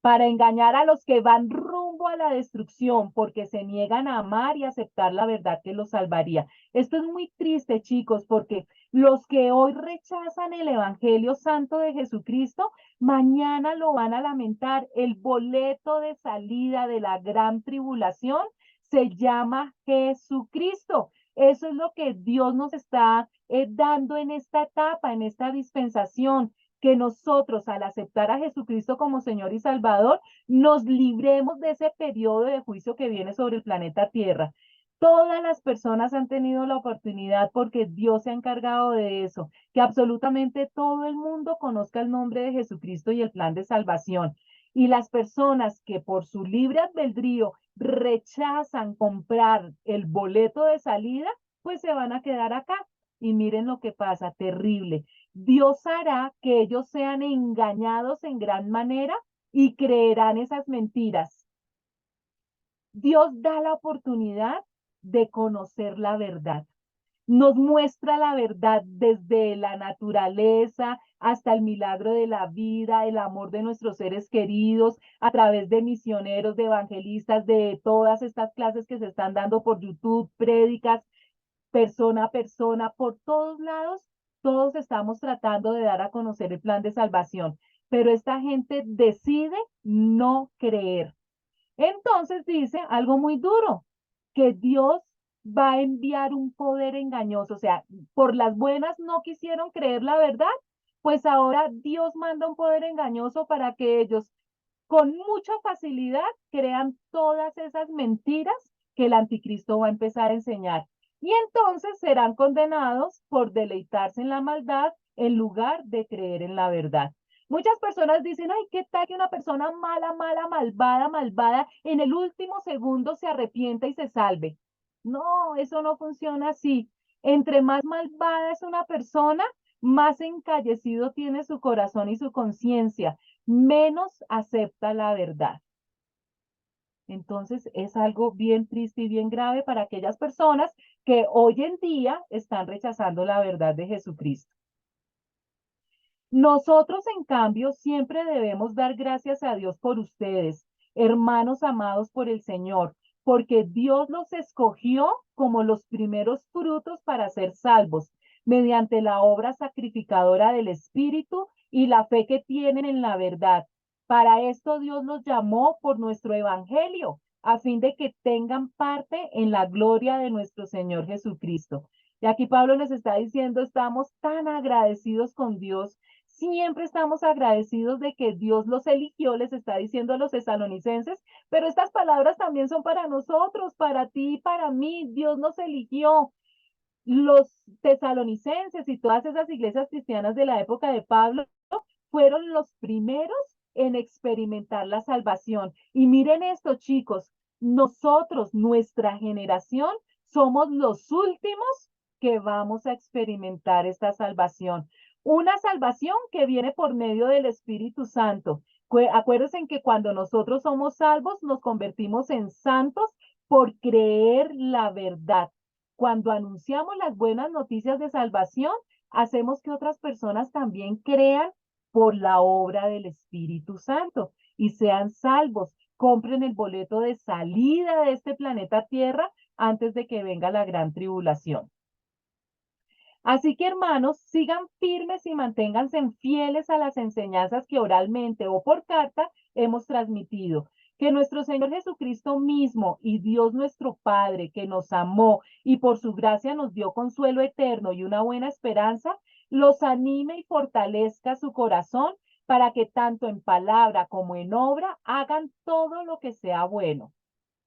para engañar a los que van rumbo a la destrucción, porque se niegan a amar y aceptar la verdad que los salvaría. Esto es muy triste, chicos, porque los que hoy rechazan el Evangelio Santo de Jesucristo, mañana lo van a lamentar. El boleto de salida de la gran tribulación se llama Jesucristo. Eso es lo que Dios nos está dando en esta etapa, en esta dispensación, que nosotros al aceptar a Jesucristo como Señor y Salvador, nos libremos de ese periodo de juicio que viene sobre el planeta Tierra. Todas las personas han tenido la oportunidad, porque Dios se ha encargado de eso, que absolutamente todo el mundo conozca el nombre de Jesucristo y el plan de salvación. Y las personas que por su libre albedrío rechazan comprar el boleto de salida, pues se van a quedar acá. Y miren lo que pasa, terrible. Dios hará que ellos sean engañados en gran manera y creerán esas mentiras. Dios da la oportunidad de conocer la verdad. Nos muestra la verdad desde la naturaleza hasta el milagro de la vida, el amor de nuestros seres queridos, a través de misioneros, de evangelistas, de todas estas clases que se están dando por YouTube, prédicas, persona a persona, por todos lados. Todos estamos tratando de dar a conocer el plan de salvación, pero esta gente decide no creer. Entonces dice algo muy duro, que Dios va a enviar un poder engañoso. O sea, por las buenas no quisieron creer la verdad, pues ahora Dios manda un poder engañoso para que ellos con mucha facilidad crean todas esas mentiras que el anticristo va a empezar a enseñar. Y entonces serán condenados por deleitarse en la maldad en lugar de creer en la verdad. Muchas personas dicen, ay, ¿qué tal que una persona mala, mala, malvada, malvada, en el último segundo se arrepienta y se salve? No, eso no funciona así. Entre más malvada es una persona, más encallecido tiene su corazón y su conciencia, menos acepta la verdad. Entonces es algo bien triste y bien grave para aquellas personas que hoy en día están rechazando la verdad de Jesucristo. Nosotros, en cambio, siempre debemos dar gracias a Dios por ustedes, hermanos amados por el Señor, porque Dios los escogió como los primeros frutos para ser salvos, mediante la obra sacrificadora del Espíritu y la fe que tienen en la verdad. Para esto Dios los llamó por nuestro Evangelio, a fin de que tengan parte en la gloria de nuestro Señor Jesucristo. Y aquí Pablo les está diciendo, estamos tan agradecidos con Dios, siempre estamos agradecidos de que Dios los eligió, les está diciendo a los tesalonicenses, pero estas palabras también son para nosotros, para ti y para mí. Dios nos eligió. Los tesalonicenses y todas esas iglesias cristianas de la época de Pablo fueron los primeros en experimentar la salvación. Y miren esto, chicos, nosotros, nuestra generación, somos los últimos que vamos a experimentar esta salvación. Una salvación que viene por medio del Espíritu Santo. Acuérdense que cuando nosotros somos salvos, nos convertimos en santos por creer la verdad. Cuando anunciamos las buenas noticias de salvación, hacemos que otras personas también crean por la obra del Espíritu Santo y sean salvos. Compren el boleto de salida de este planeta Tierra antes de que venga la gran tribulación. Así que, hermanos, sigan firmes y manténganse fieles a las enseñanzas que oralmente o por carta hemos transmitido. Que nuestro Señor Jesucristo mismo y Dios nuestro Padre, que nos amó y por su gracia nos dio consuelo eterno y una buena esperanza, los anime y fortalezca su corazón para que tanto en palabra como en obra hagan todo lo que sea bueno.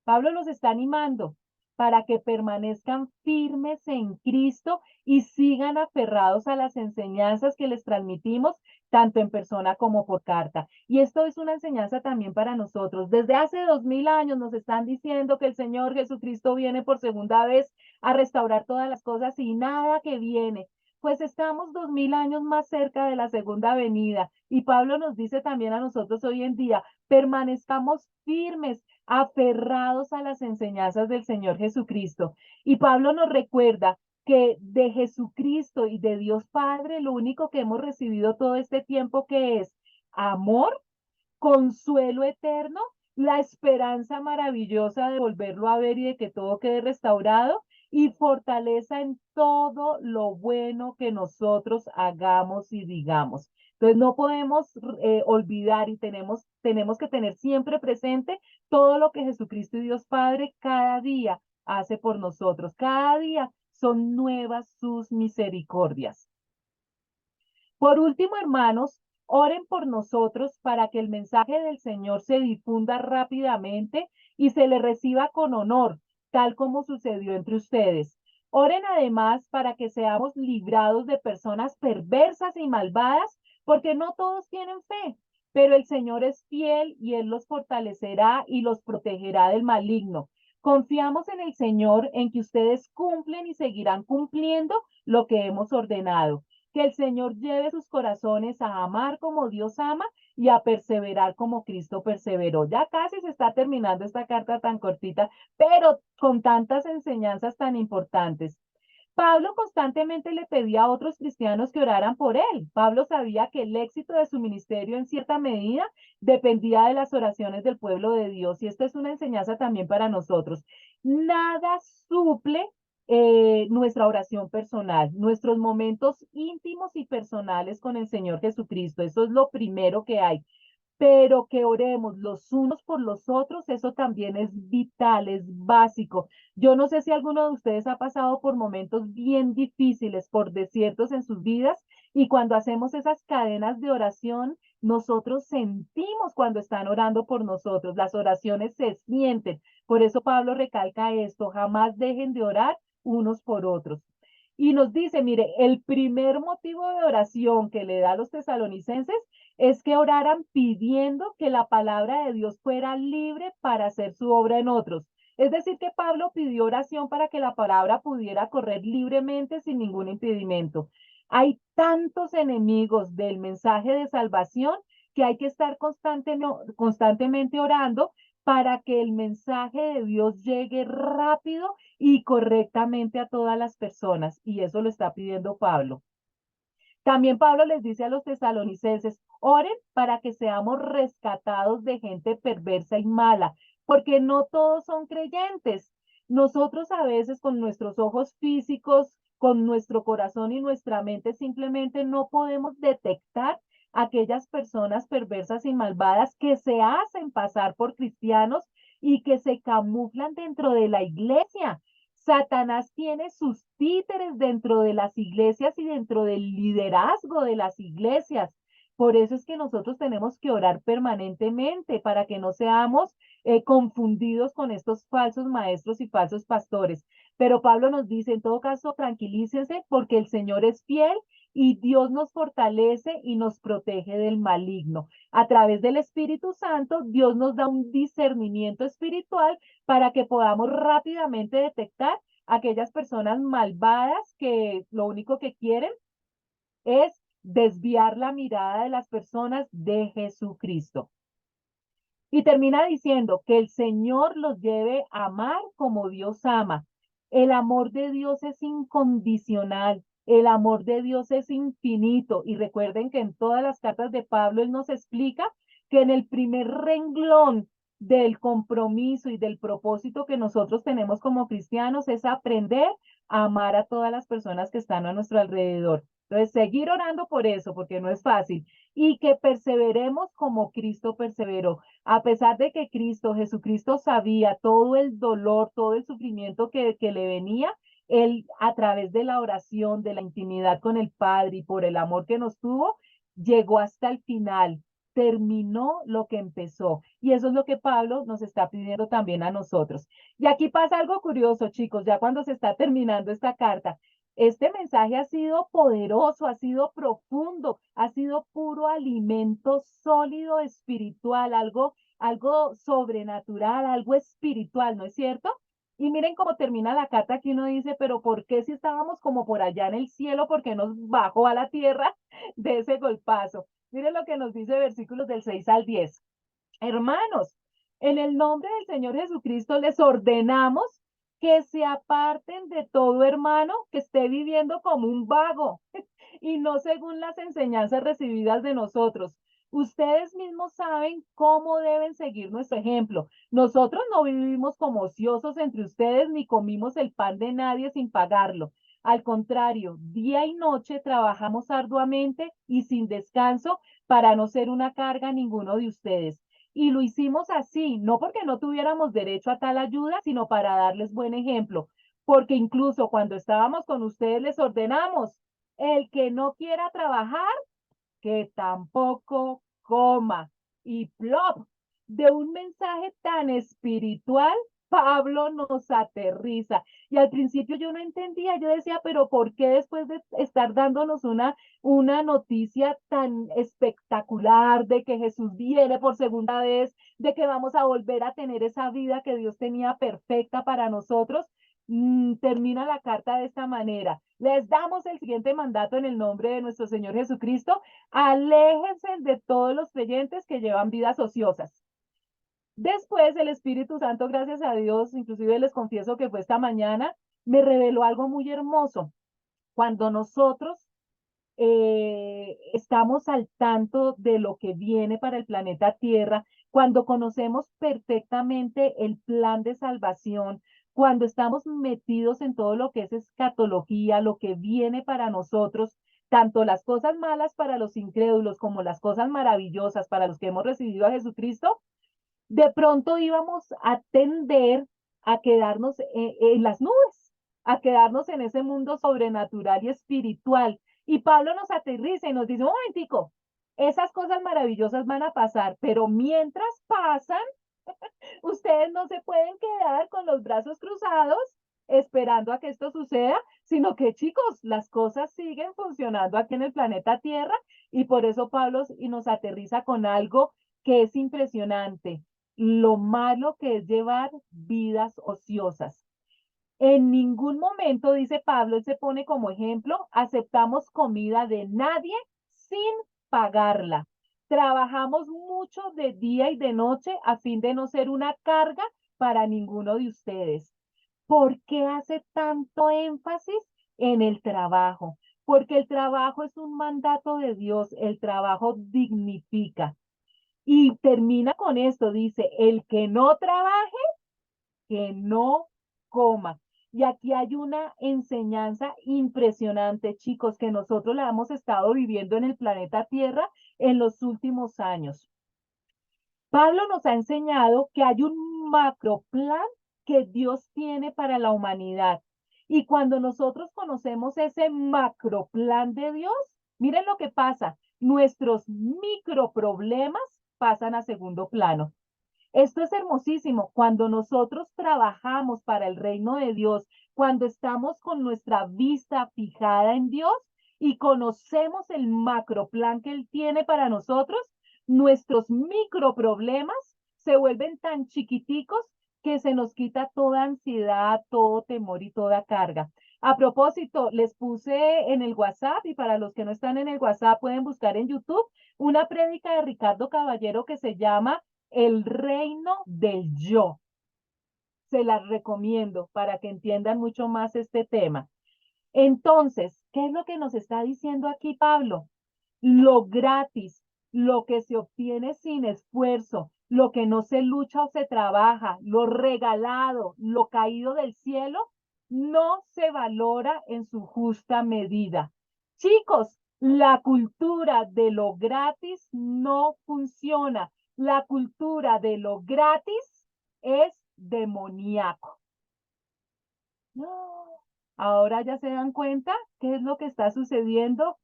Pablo los está animando para que permanezcan firmes en Cristo y sigan aferrados a las enseñanzas que les transmitimos, tanto en persona como por carta. Y esto es una enseñanza también para nosotros. Desde hace 2000 años nos están diciendo que el Señor Jesucristo viene por segunda vez a restaurar todas las cosas y nada que viene. Pues estamos 2000 años más cerca de la segunda venida. Y Pablo nos dice también a nosotros hoy en día, permanezcamos firmes, aferrados a las enseñanzas del Señor Jesucristo. Y Pablo nos recuerda que de Jesucristo y de Dios Padre, lo único que hemos recibido todo este tiempo que es amor, consuelo eterno, la esperanza maravillosa de volverlo a ver y de que todo quede restaurado y fortaleza en todo lo bueno que nosotros hagamos y digamos. Entonces no podemos olvidar y tenemos que tener siempre presente todo lo que Jesucristo y Dios Padre cada día hace por nosotros. Cada día son nuevas sus misericordias. Por último, hermanos, oren por nosotros para que el mensaje del Señor se difunda rápidamente y se le reciba con honor, tal como sucedió entre ustedes. Oren además para que seamos librados de personas perversas y malvadas, porque no todos tienen fe, pero el Señor es fiel y Él los fortalecerá y los protegerá del maligno. Confiamos en el Señor, en que ustedes cumplen y seguirán cumpliendo lo que hemos ordenado. Que el Señor lleve sus corazones a amar como Dios ama y a perseverar como Cristo perseveró. Ya casi se está terminando esta carta tan cortita, pero con tantas enseñanzas tan importantes. Pablo constantemente le pedía a otros cristianos que oraran por él. Pablo sabía que el éxito de su ministerio en cierta medida dependía de las oraciones del pueblo de Dios y esta es una enseñanza también para nosotros. Nada suple nuestra oración personal, nuestros momentos íntimos y personales con el Señor Jesucristo. Eso es lo primero que hay. Pero que oremos los unos por los otros, eso también es vital, es básico. Yo no sé si alguno de ustedes ha pasado por momentos bien difíciles, por desiertos en sus vidas, y cuando hacemos esas cadenas de oración, nosotros sentimos cuando están orando por nosotros, las oraciones se sienten. Por eso Pablo recalca esto, jamás dejen de orar unos por otros. Y nos dice, mire, el primer motivo de oración que le da a los tesalonicenses es que oraran pidiendo que la palabra de Dios fuera libre para hacer su obra en otros. Es decir, que Pablo pidió oración para que la palabra pudiera correr libremente sin ningún impedimento. Hay tantos enemigos del mensaje de salvación que hay que estar constantemente orando para que el mensaje de Dios llegue rápido y correctamente a todas las personas. Y eso lo está pidiendo Pablo. También Pablo les dice a los tesalonicenses, oren para que seamos rescatados de gente perversa y mala, porque no todos son creyentes. Nosotros a veces con nuestros ojos físicos, con nuestro corazón y nuestra mente simplemente no podemos detectar aquellas personas perversas y malvadas que se hacen pasar por cristianos y que se camuflan dentro de la iglesia. Satanás tiene sus títeres dentro de las iglesias y dentro del liderazgo de las iglesias. Por eso es que nosotros tenemos que orar permanentemente para que no seamos confundidos con estos falsos maestros y falsos pastores. Pero Pablo nos dice, en todo caso, tranquilícense porque el Señor es fiel y Dios nos fortalece y nos protege del maligno. A través del Espíritu Santo, Dios nos da un discernimiento espiritual para que podamos rápidamente detectar aquellas personas malvadas que lo único que quieren es desviar la mirada de las personas de Jesucristo. Y termina diciendo que el Señor los lleve a amar como Dios ama. El amor de Dios es incondicional. El amor de Dios es infinito. Y recuerden que en todas las cartas de Pablo él nos explica que en el primer renglón del compromiso y del propósito que nosotros tenemos como cristianos es aprender a amar a todas las personas que están a nuestro alrededor. Entonces, seguir orando por eso, porque no es fácil, y que perseveremos como Cristo perseveró. A pesar de que Jesucristo sabía todo el dolor, todo el sufrimiento que le venía, él a través de la oración, de la intimidad con el Padre y por el amor que nos tuvo, llegó hasta el final, terminó lo que empezó. Y eso es lo que Pablo nos está pidiendo también a nosotros. Y aquí pasa algo curioso, chicos, ya cuando se está terminando esta carta. Este mensaje ha sido poderoso, ha sido profundo, ha sido puro alimento sólido espiritual, algo sobrenatural, algo espiritual, ¿no es cierto? Y miren cómo termina la carta que uno dice, pero ¿por qué si estábamos como por allá en el cielo, por qué nos bajó a la tierra de ese golpazo? Miren lo que nos dice versículos del 6 al 10. Hermanos, en el nombre del Señor Jesucristo les ordenamos que se aparten de todo hermano que esté viviendo como un vago y no según las enseñanzas recibidas de nosotros. Ustedes mismos saben cómo deben seguir nuestro ejemplo. Nosotros no vivimos como ociosos entre ustedes ni comimos el pan de nadie sin pagarlo. Al contrario, día y noche trabajamos arduamente y sin descanso para no ser una carga a ninguno de ustedes. Y lo hicimos así, no porque no tuviéramos derecho a tal ayuda, sino para darles buen ejemplo. Porque incluso cuando estábamos con ustedes les ordenamos, el que no quiera trabajar, que tampoco coma. Y plop, de un mensaje tan espiritual, Pablo nos aterriza. Y al principio yo no entendía, yo decía, pero ¿por qué después de estar dándonos una noticia tan espectacular de que Jesús viene por segunda vez, de que vamos a volver a tener esa vida que Dios tenía perfecta para nosotros? Termina la carta de esta manera. Les damos el siguiente mandato en el nombre de nuestro Señor Jesucristo: aléjense de todos los creyentes que llevan vidas ociosas. Después el Espíritu Santo, gracias a Dios, inclusive les confieso que fue esta mañana, me reveló algo muy hermoso. Cuando nosotros estamos al tanto de lo que viene para el planeta Tierra, cuando conocemos perfectamente el plan de salvación, cuando estamos metidos en todo lo que es escatología, lo que viene para nosotros, tanto las cosas malas para los incrédulos como las cosas maravillosas para los que hemos recibido a Jesucristo, de pronto íbamos a tender a quedarnos en las nubes, a quedarnos en ese mundo sobrenatural y espiritual. Y Pablo nos aterriza y nos dice, un momentico, esas cosas maravillosas van a pasar, pero mientras pasan, ustedes no se pueden quedar con los brazos cruzados esperando a que esto suceda, sino que chicos, las cosas siguen funcionando aquí en el planeta Tierra y por eso Pablo y nos aterriza con algo que es impresionante, lo malo que es llevar vidas ociosas. En ningún momento, dice Pablo, él se pone como ejemplo, aceptamos comida de nadie sin pagarla. Trabajamos mucho de día y de noche a fin de no ser una carga para ninguno de ustedes. ¿Por qué hace tanto énfasis en el trabajo? Porque el trabajo es un mandato de Dios, el trabajo dignifica. Y termina con esto, dice, el que no trabaje, que no coma. Y aquí hay una enseñanza impresionante, chicos, que nosotros la hemos estado viviendo en el planeta Tierra en los últimos años. Pablo nos ha enseñado que hay un macro plan que Dios tiene para la humanidad. Y cuando nosotros conocemos ese macro plan de Dios, miren lo que pasa. Nuestros micro problemas pasan a segundo plano. Esto es hermosísimo. Cuando nosotros trabajamos para el reino de Dios, cuando estamos con nuestra vista fijada en Dios y conocemos el macro plan que Él tiene para nosotros, nuestros micro problemas se vuelven tan chiquiticos que se nos quita toda ansiedad, todo temor y toda carga. A propósito, les puse en el WhatsApp y para los que no están en el WhatsApp pueden buscar en YouTube una prédica de Ricardo Caballero que se llama El reino del yo. Se las recomiendo para que entiendan mucho más este tema. Entonces, ¿qué es lo que nos está diciendo aquí Pablo? Lo gratis, lo que se obtiene sin esfuerzo, lo que no se lucha o se trabaja, lo regalado, lo caído del cielo, no se valora en su justa medida. Chicos, la cultura de lo gratis no funciona. La cultura de lo gratis es demoníaco. No. Ahora ya se dan cuenta qué es lo que está sucediendo.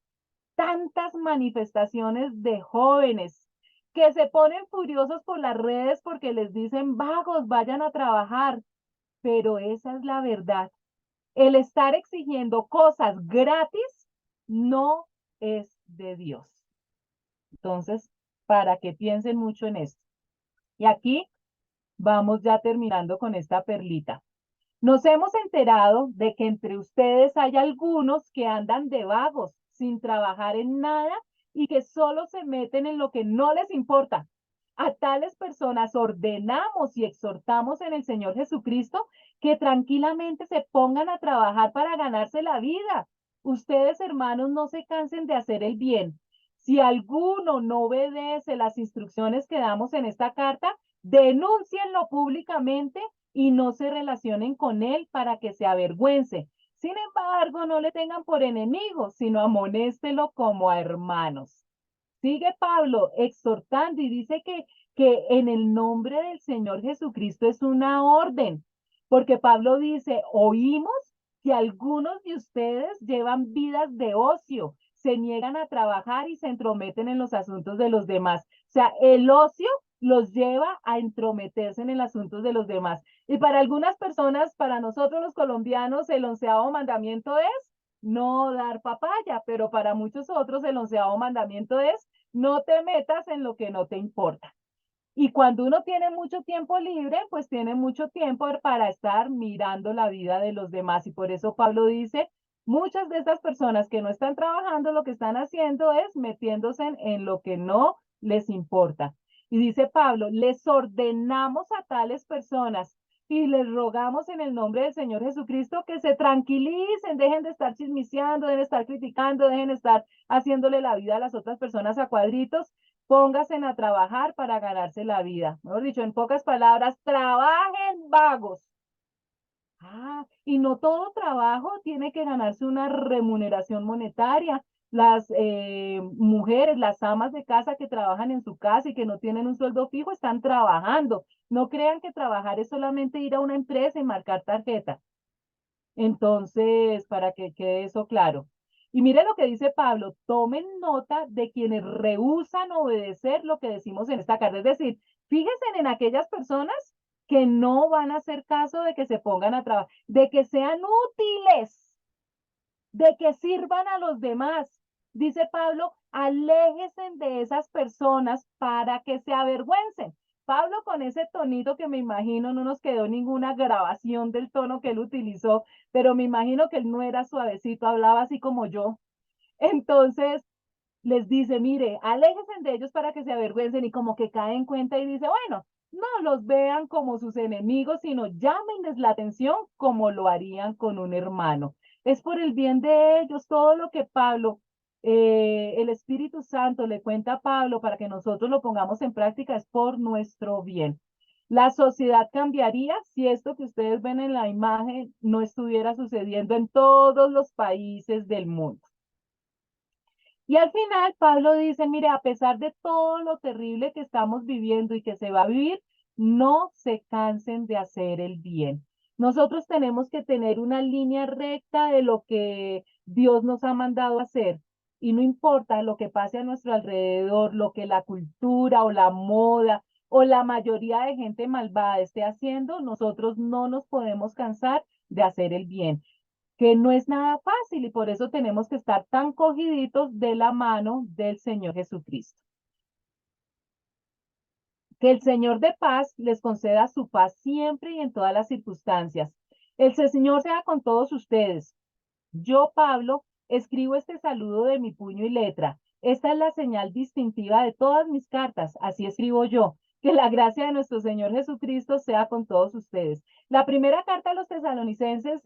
Tantas manifestaciones de jóvenes que se ponen furiosos por las redes porque les dicen vagos, vayan a trabajar. Pero esa es la verdad. El estar exigiendo cosas gratis no es de Dios. Entonces, para que piensen mucho en esto. Y aquí vamos ya terminando con esta perlita. Nos hemos enterado de que entre ustedes hay algunos que andan de vagos, sin trabajar en nada y que solo se meten en lo que no les importa. A tales personas ordenamos y exhortamos en el Señor Jesucristo que tranquilamente se pongan a trabajar para ganarse la vida. Ustedes, hermanos, no se cansen de hacer el bien. Si alguno no obedece las instrucciones que damos en esta carta, denúncienlo públicamente y no se relacionen con él para que se avergüence. Sin embargo, no le tengan por enemigo, sino amonéstelo como a hermanos. Sigue Pablo exhortando y dice que en el nombre del Señor Jesucristo es una orden, porque Pablo dice, oímos que algunos de ustedes llevan vidas de ocio, se niegan a trabajar y se entrometen en los asuntos de los demás. O sea, el ocio los lleva a entrometerse en el asunto de los demás. Y para algunas personas, para nosotros los colombianos, el 11º mandamiento es no dar papaya, pero para muchos otros el 11º mandamiento es no te metas en lo que no te importa. Y cuando uno tiene mucho tiempo libre, pues tiene mucho tiempo para estar mirando la vida de los demás. Y por eso Pablo dice, muchas de estas personas que no están trabajando, lo que están haciendo es metiéndose en lo que no les importa. Y dice Pablo, les ordenamos a tales personas y les rogamos en el nombre del Señor Jesucristo que se tranquilicen, dejen de estar chismiciando, dejen de estar criticando, dejen de estar haciéndole la vida a las otras personas a cuadritos. Pónganse a trabajar para ganarse la vida. Mejor dicho, en pocas palabras, trabajen vagos. Y no todo trabajo tiene que ganarse una remuneración monetaria. Las mujeres, las amas de casa que trabajan en su casa y que no tienen un sueldo fijo, están trabajando. No crean que trabajar es solamente ir a una empresa y marcar tarjeta. Entonces, para que quede eso claro. Y mire lo que dice Pablo, tomen nota de quienes rehúsan obedecer lo que decimos en esta carta. Es decir, fíjense en aquellas personas que no van a hacer caso de que se pongan a trabajar, de que sean útiles, de que sirvan a los demás. Dice Pablo, aléjense de esas personas para que se avergüencen. Pablo con ese tonito que me imagino, no nos quedó ninguna grabación del tono que él utilizó, pero me imagino que él no era suavecito, hablaba así como yo. Entonces les dice, mire, aléjense de ellos para que se avergüencen y como que cae en cuenta y dice, bueno, no los vean como sus enemigos, sino llámenles la atención como lo harían con un hermano. Es por el bien de ellos todo lo que Pablo, el Espíritu Santo le cuenta a Pablo para que nosotros lo pongamos en práctica, es por nuestro bien. La sociedad cambiaría si esto que ustedes ven en la imagen no estuviera sucediendo en todos los países del mundo. Y al final Pablo dice, mire, a pesar de todo lo terrible que estamos viviendo y que se va a vivir, no se cansen de hacer el bien. Nosotros tenemos que tener una línea recta de lo que Dios nos ha mandado a hacer. Y no importa lo que pase a nuestro alrededor, lo que la cultura o la moda o la mayoría de gente malvada esté haciendo, nosotros no nos podemos cansar de hacer el bien, que no es nada fácil y por eso tenemos que estar tan cogiditos de la mano del Señor Jesucristo. Que el Señor de paz les conceda su paz siempre y en todas las circunstancias. El Señor sea con todos ustedes. Yo, Pablo, escribo este saludo de mi puño y letra. Esta es la señal distintiva de todas mis cartas. Así escribo yo. Que la gracia de nuestro Señor Jesucristo sea con todos ustedes. La primera carta a los tesalonicenses,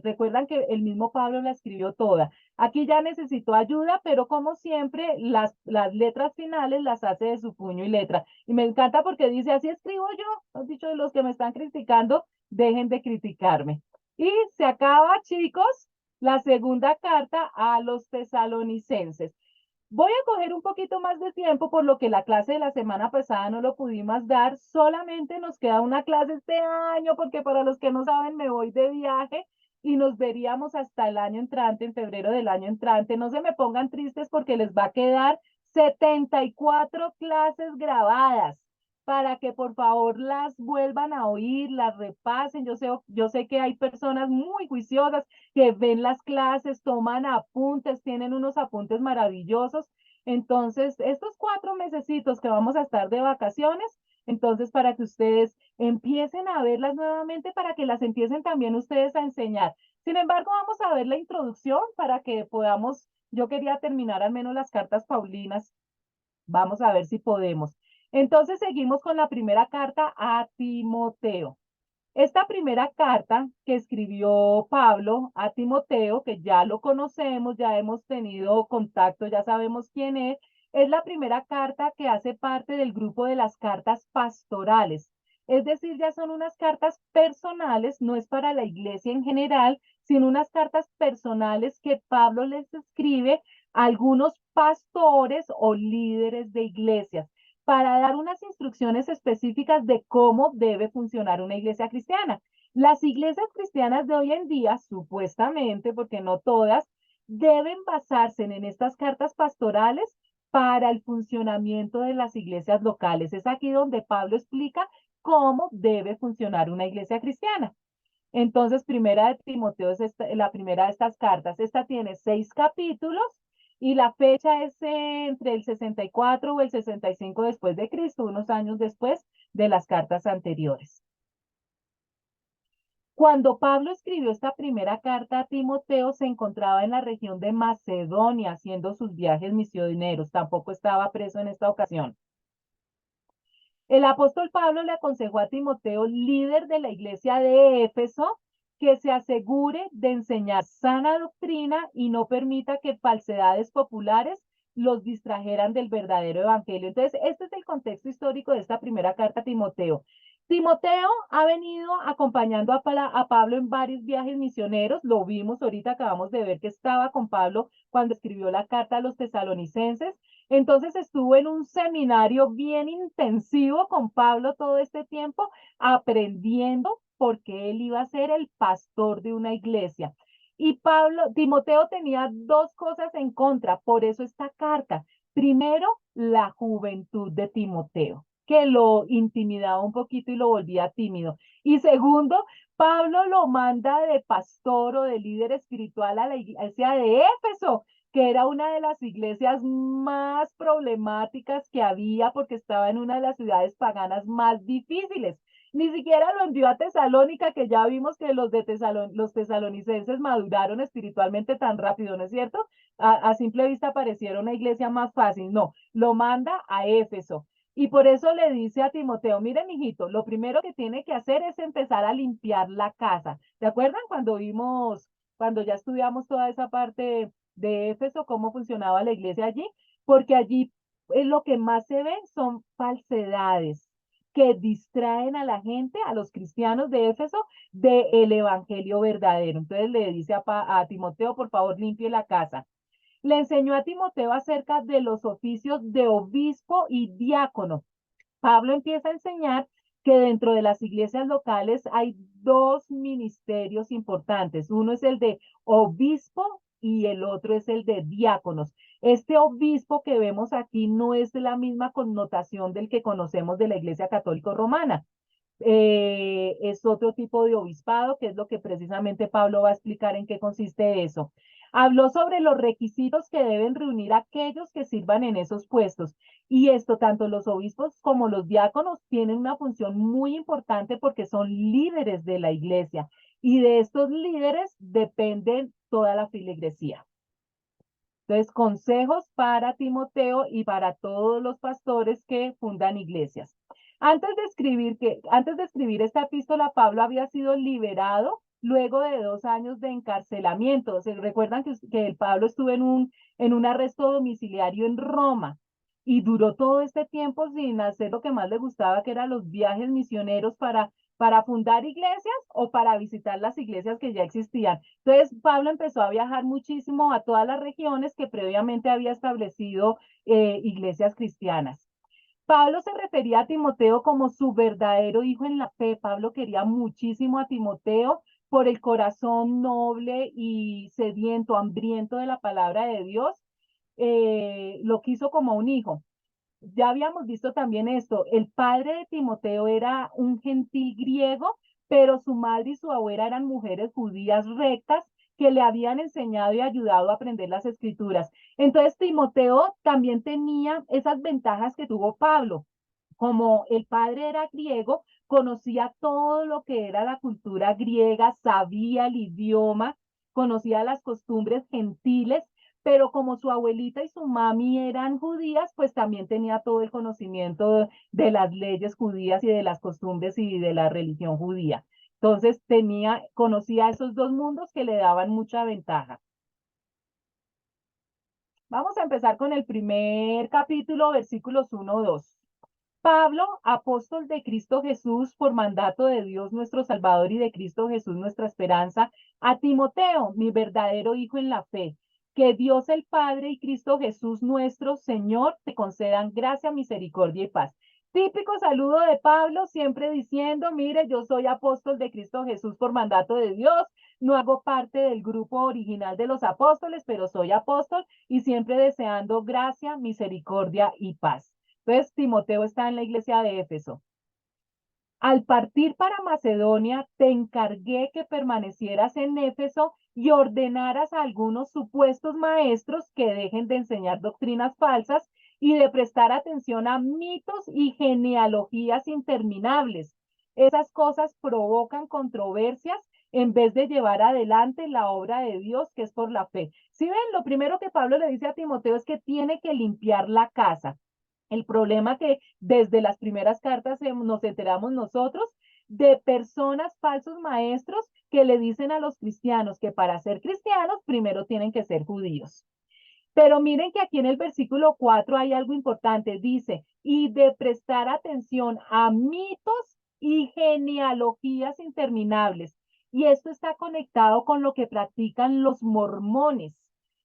recuerdan que el mismo Pablo la escribió toda. Aquí ya necesitó ayuda, pero como siempre, las letras finales las hace de su puño y letra. Y me encanta porque dice, así escribo yo. Los dicho de los que me están criticando, dejen de criticarme. Y se acaba, chicos, la segunda carta a los tesalonicenses. Voy a coger un poquito más de tiempo por lo que la clase de la semana pasada no lo pudimos dar. Solamente nos queda una clase este año porque para los que no saben me voy de viaje y nos veríamos hasta el año entrante, en febrero del año entrante. No se me pongan tristes porque les va a quedar 74 clases grabadas para que por favor las vuelvan a oír, las repasen. Yo sé que hay personas muy juiciosas que ven las clases, toman apuntes, tienen unos apuntes maravillosos. Entonces, estos 4 mesecitos que vamos a estar de vacaciones, entonces para que ustedes empiecen a verlas nuevamente, para que las empiecen también ustedes a enseñar. Sin embargo, vamos a ver la introducción para que podamos, yo quería terminar al menos las cartas paulinas. Vamos a ver si podemos. Entonces, seguimos con la primera carta a Timoteo. Esta primera carta que escribió Pablo a Timoteo, que ya lo conocemos, ya hemos tenido contacto, ya sabemos quién es la primera carta que hace parte del grupo de las cartas pastorales. Es decir, ya son unas cartas personales, no es para la iglesia en general, sino unas cartas personales que Pablo les escribe a algunos pastores o líderes de iglesias para dar unas instrucciones específicas de cómo debe funcionar una iglesia cristiana. Las iglesias cristianas de hoy en día, supuestamente, porque no todas, deben basarse en estas cartas pastorales para el funcionamiento de las iglesias locales. Es aquí donde Pablo explica cómo debe funcionar una iglesia cristiana. Entonces, primera de Timoteo es la primera de estas cartas. Esta tiene 6 capítulos y la fecha es entre el 64 o el 65 después de Cristo, unos años después de las cartas anteriores. Cuando Pablo escribió esta primera carta a Timoteo, se encontraba en la región de Macedonia haciendo sus viajes misioneros. Tampoco estaba preso en esta ocasión. El apóstol Pablo le aconsejó a Timoteo, líder de la iglesia de Éfeso, que se asegure de enseñar sana doctrina y no permita que falsedades populares los distrajeran del verdadero evangelio. Entonces, este es el contexto histórico de esta primera carta a Timoteo. Timoteo ha venido acompañando a Pablo en varios viajes misioneros. Lo vimos ahorita, acabamos de ver que estaba con Pablo cuando escribió la carta a los tesalonicenses. Entonces estuvo en un seminario bien intensivo con Pablo todo este tiempo, aprendiendo porque él iba a ser el pastor de una iglesia. Y Timoteo tenía dos cosas en contra, por eso esta carta. Primero, la juventud de Timoteo, que lo intimidaba un poquito y lo volvía tímido. Y segundo, Pablo lo manda de pastor o de líder espiritual a la iglesia de Éfeso, que era una de las iglesias más problemáticas que había porque estaba en una de las ciudades paganas más difíciles. Ni siquiera lo envió a Tesalónica, que ya vimos que los tesalonicenses maduraron espiritualmente tan rápido, ¿no es cierto? A simple vista pareciera una iglesia más fácil. No, lo manda a Éfeso. Y por eso le dice a Timoteo, mire, mijito, lo primero que tiene que hacer es empezar a limpiar la casa. ¿Se acuerdan cuando ya estudiamos toda esa parte de Éfeso, cómo funcionaba la iglesia allí? Porque allí lo que más se ve son falsedades que distraen a la gente, a los cristianos de Éfeso, del evangelio verdadero. Entonces le dice a Timoteo, por favor, limpie la casa. Le enseñó a Timoteo acerca de los oficios de obispo y diácono. Pablo empieza a enseñar que dentro de las iglesias locales hay dos ministerios importantes. Uno es el de obispo y el otro es el de diáconos. Este obispo que vemos aquí no es de la misma connotación del que conocemos de la Iglesia Católica Romana. Es otro tipo de obispado, que es lo que precisamente Pablo va a explicar en qué consiste eso. Habló sobre los requisitos que deben reunir aquellos que sirvan en esos puestos. Y esto, tanto los obispos como los diáconos tienen una función muy importante porque son líderes de la iglesia. Y de estos líderes dependen toda la filigresía. Entonces, consejos para Timoteo y para todos los pastores que fundan iglesias. Antes de escribir esta epístola, Pablo había sido liberado luego de 2 años de encarcelamiento. ¿Se recuerdan que el Pablo estuvo en un arresto domiciliario en Roma y duró todo este tiempo sin hacer lo que más le gustaba, que eran los viajes misioneros para fundar iglesias o para visitar las iglesias que ya existían? Entonces, Pablo empezó a viajar muchísimo a todas las regiones que previamente había establecido iglesias cristianas. Pablo se refería a Timoteo como su verdadero hijo en la fe. Pablo quería muchísimo a Timoteo por el corazón noble y sediento, hambriento de la palabra de Dios. Lo quiso como un hijo. Ya habíamos visto también esto. El padre de Timoteo era un gentil griego, pero su madre y su abuela eran mujeres judías rectas que le habían enseñado y ayudado a aprender las escrituras. Entonces, Timoteo también tenía esas ventajas que tuvo Pablo. Como el padre era griego, conocía todo lo que era la cultura griega, sabía el idioma, conocía las costumbres gentiles, pero como su abuelita y su mami eran judías, pues también tenía todo el conocimiento de las leyes judías y de las costumbres y de la religión judía. Entonces conocía esos dos mundos que le daban mucha ventaja. Vamos a empezar con el primer capítulo, versículos 1-2. Pablo, apóstol de Cristo Jesús, por mandato de Dios nuestro Salvador y de Cristo Jesús nuestra esperanza, a Timoteo, mi verdadero hijo en la fe. Que Dios el Padre y Cristo Jesús nuestro Señor te concedan gracia, misericordia y paz. Típico saludo de Pablo, siempre diciendo, mire, yo soy apóstol de Cristo Jesús por mandato de Dios, no hago parte del grupo original de los apóstoles, pero soy apóstol y siempre deseando gracia, misericordia y paz. Entonces, Timoteo está en la iglesia de Éfeso. Al partir para Macedonia, te encargué que permanecieras en Éfeso y ordenaras a algunos supuestos maestros que dejen de enseñar doctrinas falsas y de prestar atención a mitos y genealogías interminables. Esas cosas provocan controversias en vez de llevar adelante la obra de Dios, que es por la fe. Si ven, lo primero que Pablo le dice a Timoteo es que tiene que limpiar la casa. El problema que desde las primeras cartas nos enteramos nosotros de personas, falsos maestros, que le dicen a los cristianos que para ser cristianos primero tienen que ser judíos. Pero miren que aquí en el versículo 4 hay algo importante. Dice, y de prestar atención a mitos y genealogías interminables. Y esto está conectado con lo que practican los mormones.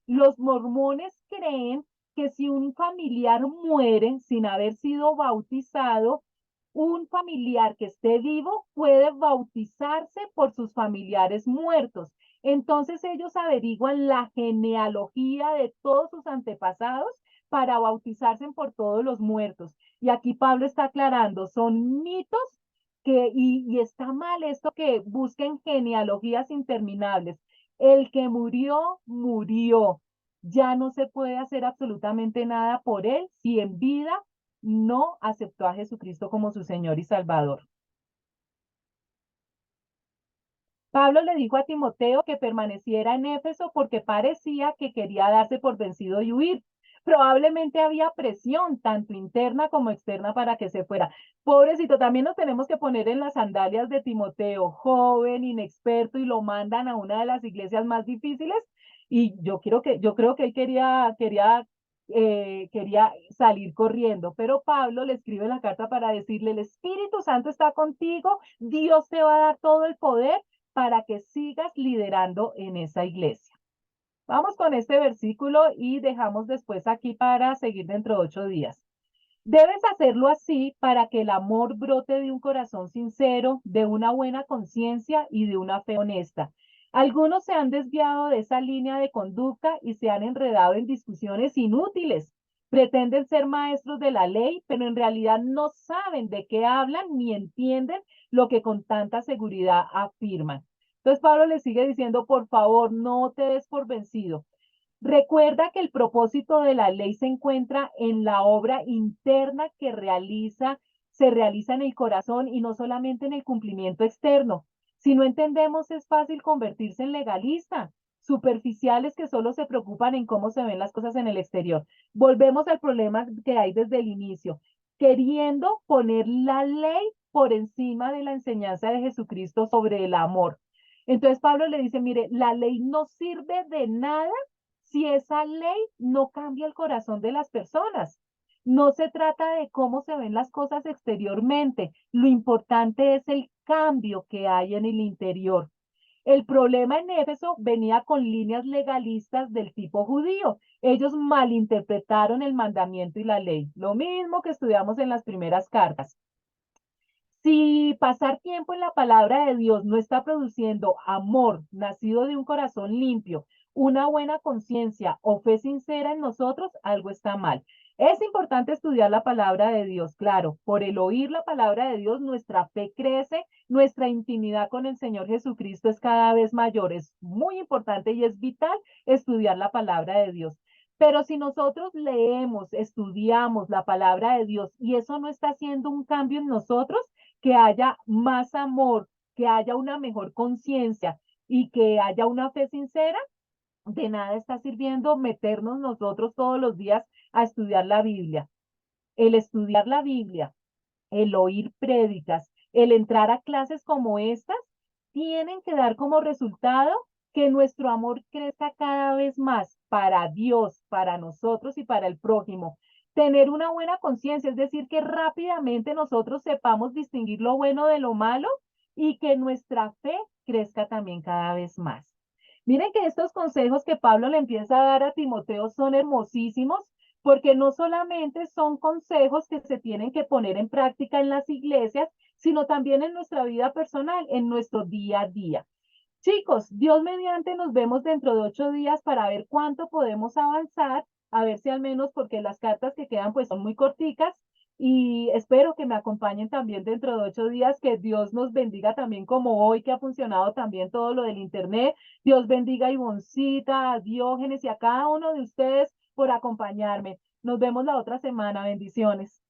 Los mormones creen que si un familiar muere sin haber sido bautizado, un familiar que esté vivo puede bautizarse por sus familiares muertos. Entonces ellos averiguan la genealogía de todos sus antepasados para bautizarse por todos los muertos. Y aquí Pablo está aclarando, son mitos y está mal esto que busquen genealogías interminables. El que murió, murió. Ya no se puede hacer absolutamente nada por él si en vida no aceptó a Jesucristo como su Señor y Salvador. Pablo le dijo a Timoteo que permaneciera en Éfeso porque parecía que quería darse por vencido y huir. Probablemente había presión, tanto interna como externa, para que se fuera. Pobrecito, también nos tenemos que poner en las sandalias de Timoteo, joven, inexperto, y lo mandan a una de las iglesias más difíciles. Y yo creo que él quería salir corriendo, pero Pablo le escribe la carta para decirle, el Espíritu Santo está contigo, Dios te va a dar todo el poder para que sigas liderando en esa iglesia. Vamos con este versículo y dejamos después aquí para seguir dentro de 8 días. Debes hacerlo así para que el amor brote de un corazón sincero, de una buena conciencia y de una fe honesta. Algunos se han desviado de esa línea de conducta y se han enredado en discusiones inútiles. Pretenden ser maestros de la ley, pero en realidad no saben de qué hablan ni entienden lo que con tanta seguridad afirman. Entonces Pablo le sigue diciendo, por favor, no te des por vencido. Recuerda que el propósito de la ley se encuentra en la obra interna que se realiza en el corazón y no solamente en el cumplimiento externo. Si no entendemos, es fácil convertirse en legalista, superficiales que solo se preocupan en cómo se ven las cosas en el exterior. Volvemos al problema que hay desde el inicio, queriendo poner la ley por encima de la enseñanza de Jesucristo sobre el amor. Entonces Pablo le dice, mire, la ley no sirve de nada si esa ley no cambia el corazón de las personas. No se trata de cómo se ven las cosas exteriormente, lo importante es el cambio que hay en el interior. El problema en Éfeso venía con líneas legalistas del tipo judío. Ellos malinterpretaron el mandamiento y la ley, lo mismo que estudiamos en las primeras cartas. Si pasar tiempo en la palabra de Dios no está produciendo amor nacido de un corazón limpio, una buena conciencia o fe sincera en nosotros, algo está mal. Es importante estudiar la palabra de Dios, claro. Por el oír la palabra de Dios, nuestra fe crece, nuestra intimidad con el Señor Jesucristo es cada vez mayor. Es muy importante y es vital estudiar la palabra de Dios. Pero si nosotros leemos, estudiamos la palabra de Dios y eso no está haciendo un cambio en nosotros, que haya más amor, que haya una mejor conciencia y que haya una fe sincera, de nada está sirviendo meternos nosotros todos los días a estudiar la Biblia. El estudiar la Biblia, el oír prédicas, el entrar a clases como estas, tienen que dar como resultado que nuestro amor crezca cada vez más para Dios, para nosotros y para el prójimo. Tener una buena conciencia, es decir, que rápidamente nosotros sepamos distinguir lo bueno de lo malo y que nuestra fe crezca también cada vez más. Miren que estos consejos que Pablo le empieza a dar a Timoteo son hermosísimos porque no solamente son consejos que se tienen que poner en práctica en las iglesias, sino también en nuestra vida personal, en nuestro día a día. Chicos, Dios mediante nos vemos dentro de 8 días para ver cuánto podemos avanzar, a ver si al menos, porque las cartas que quedan pues son muy corticas, y espero que me acompañen también dentro de 8 días, que Dios nos bendiga también como hoy que ha funcionado también todo lo del internet. Dios bendiga a Ivoncita, a Diógenes y a cada uno de ustedes por acompañarme. Nos vemos la otra semana. Bendiciones.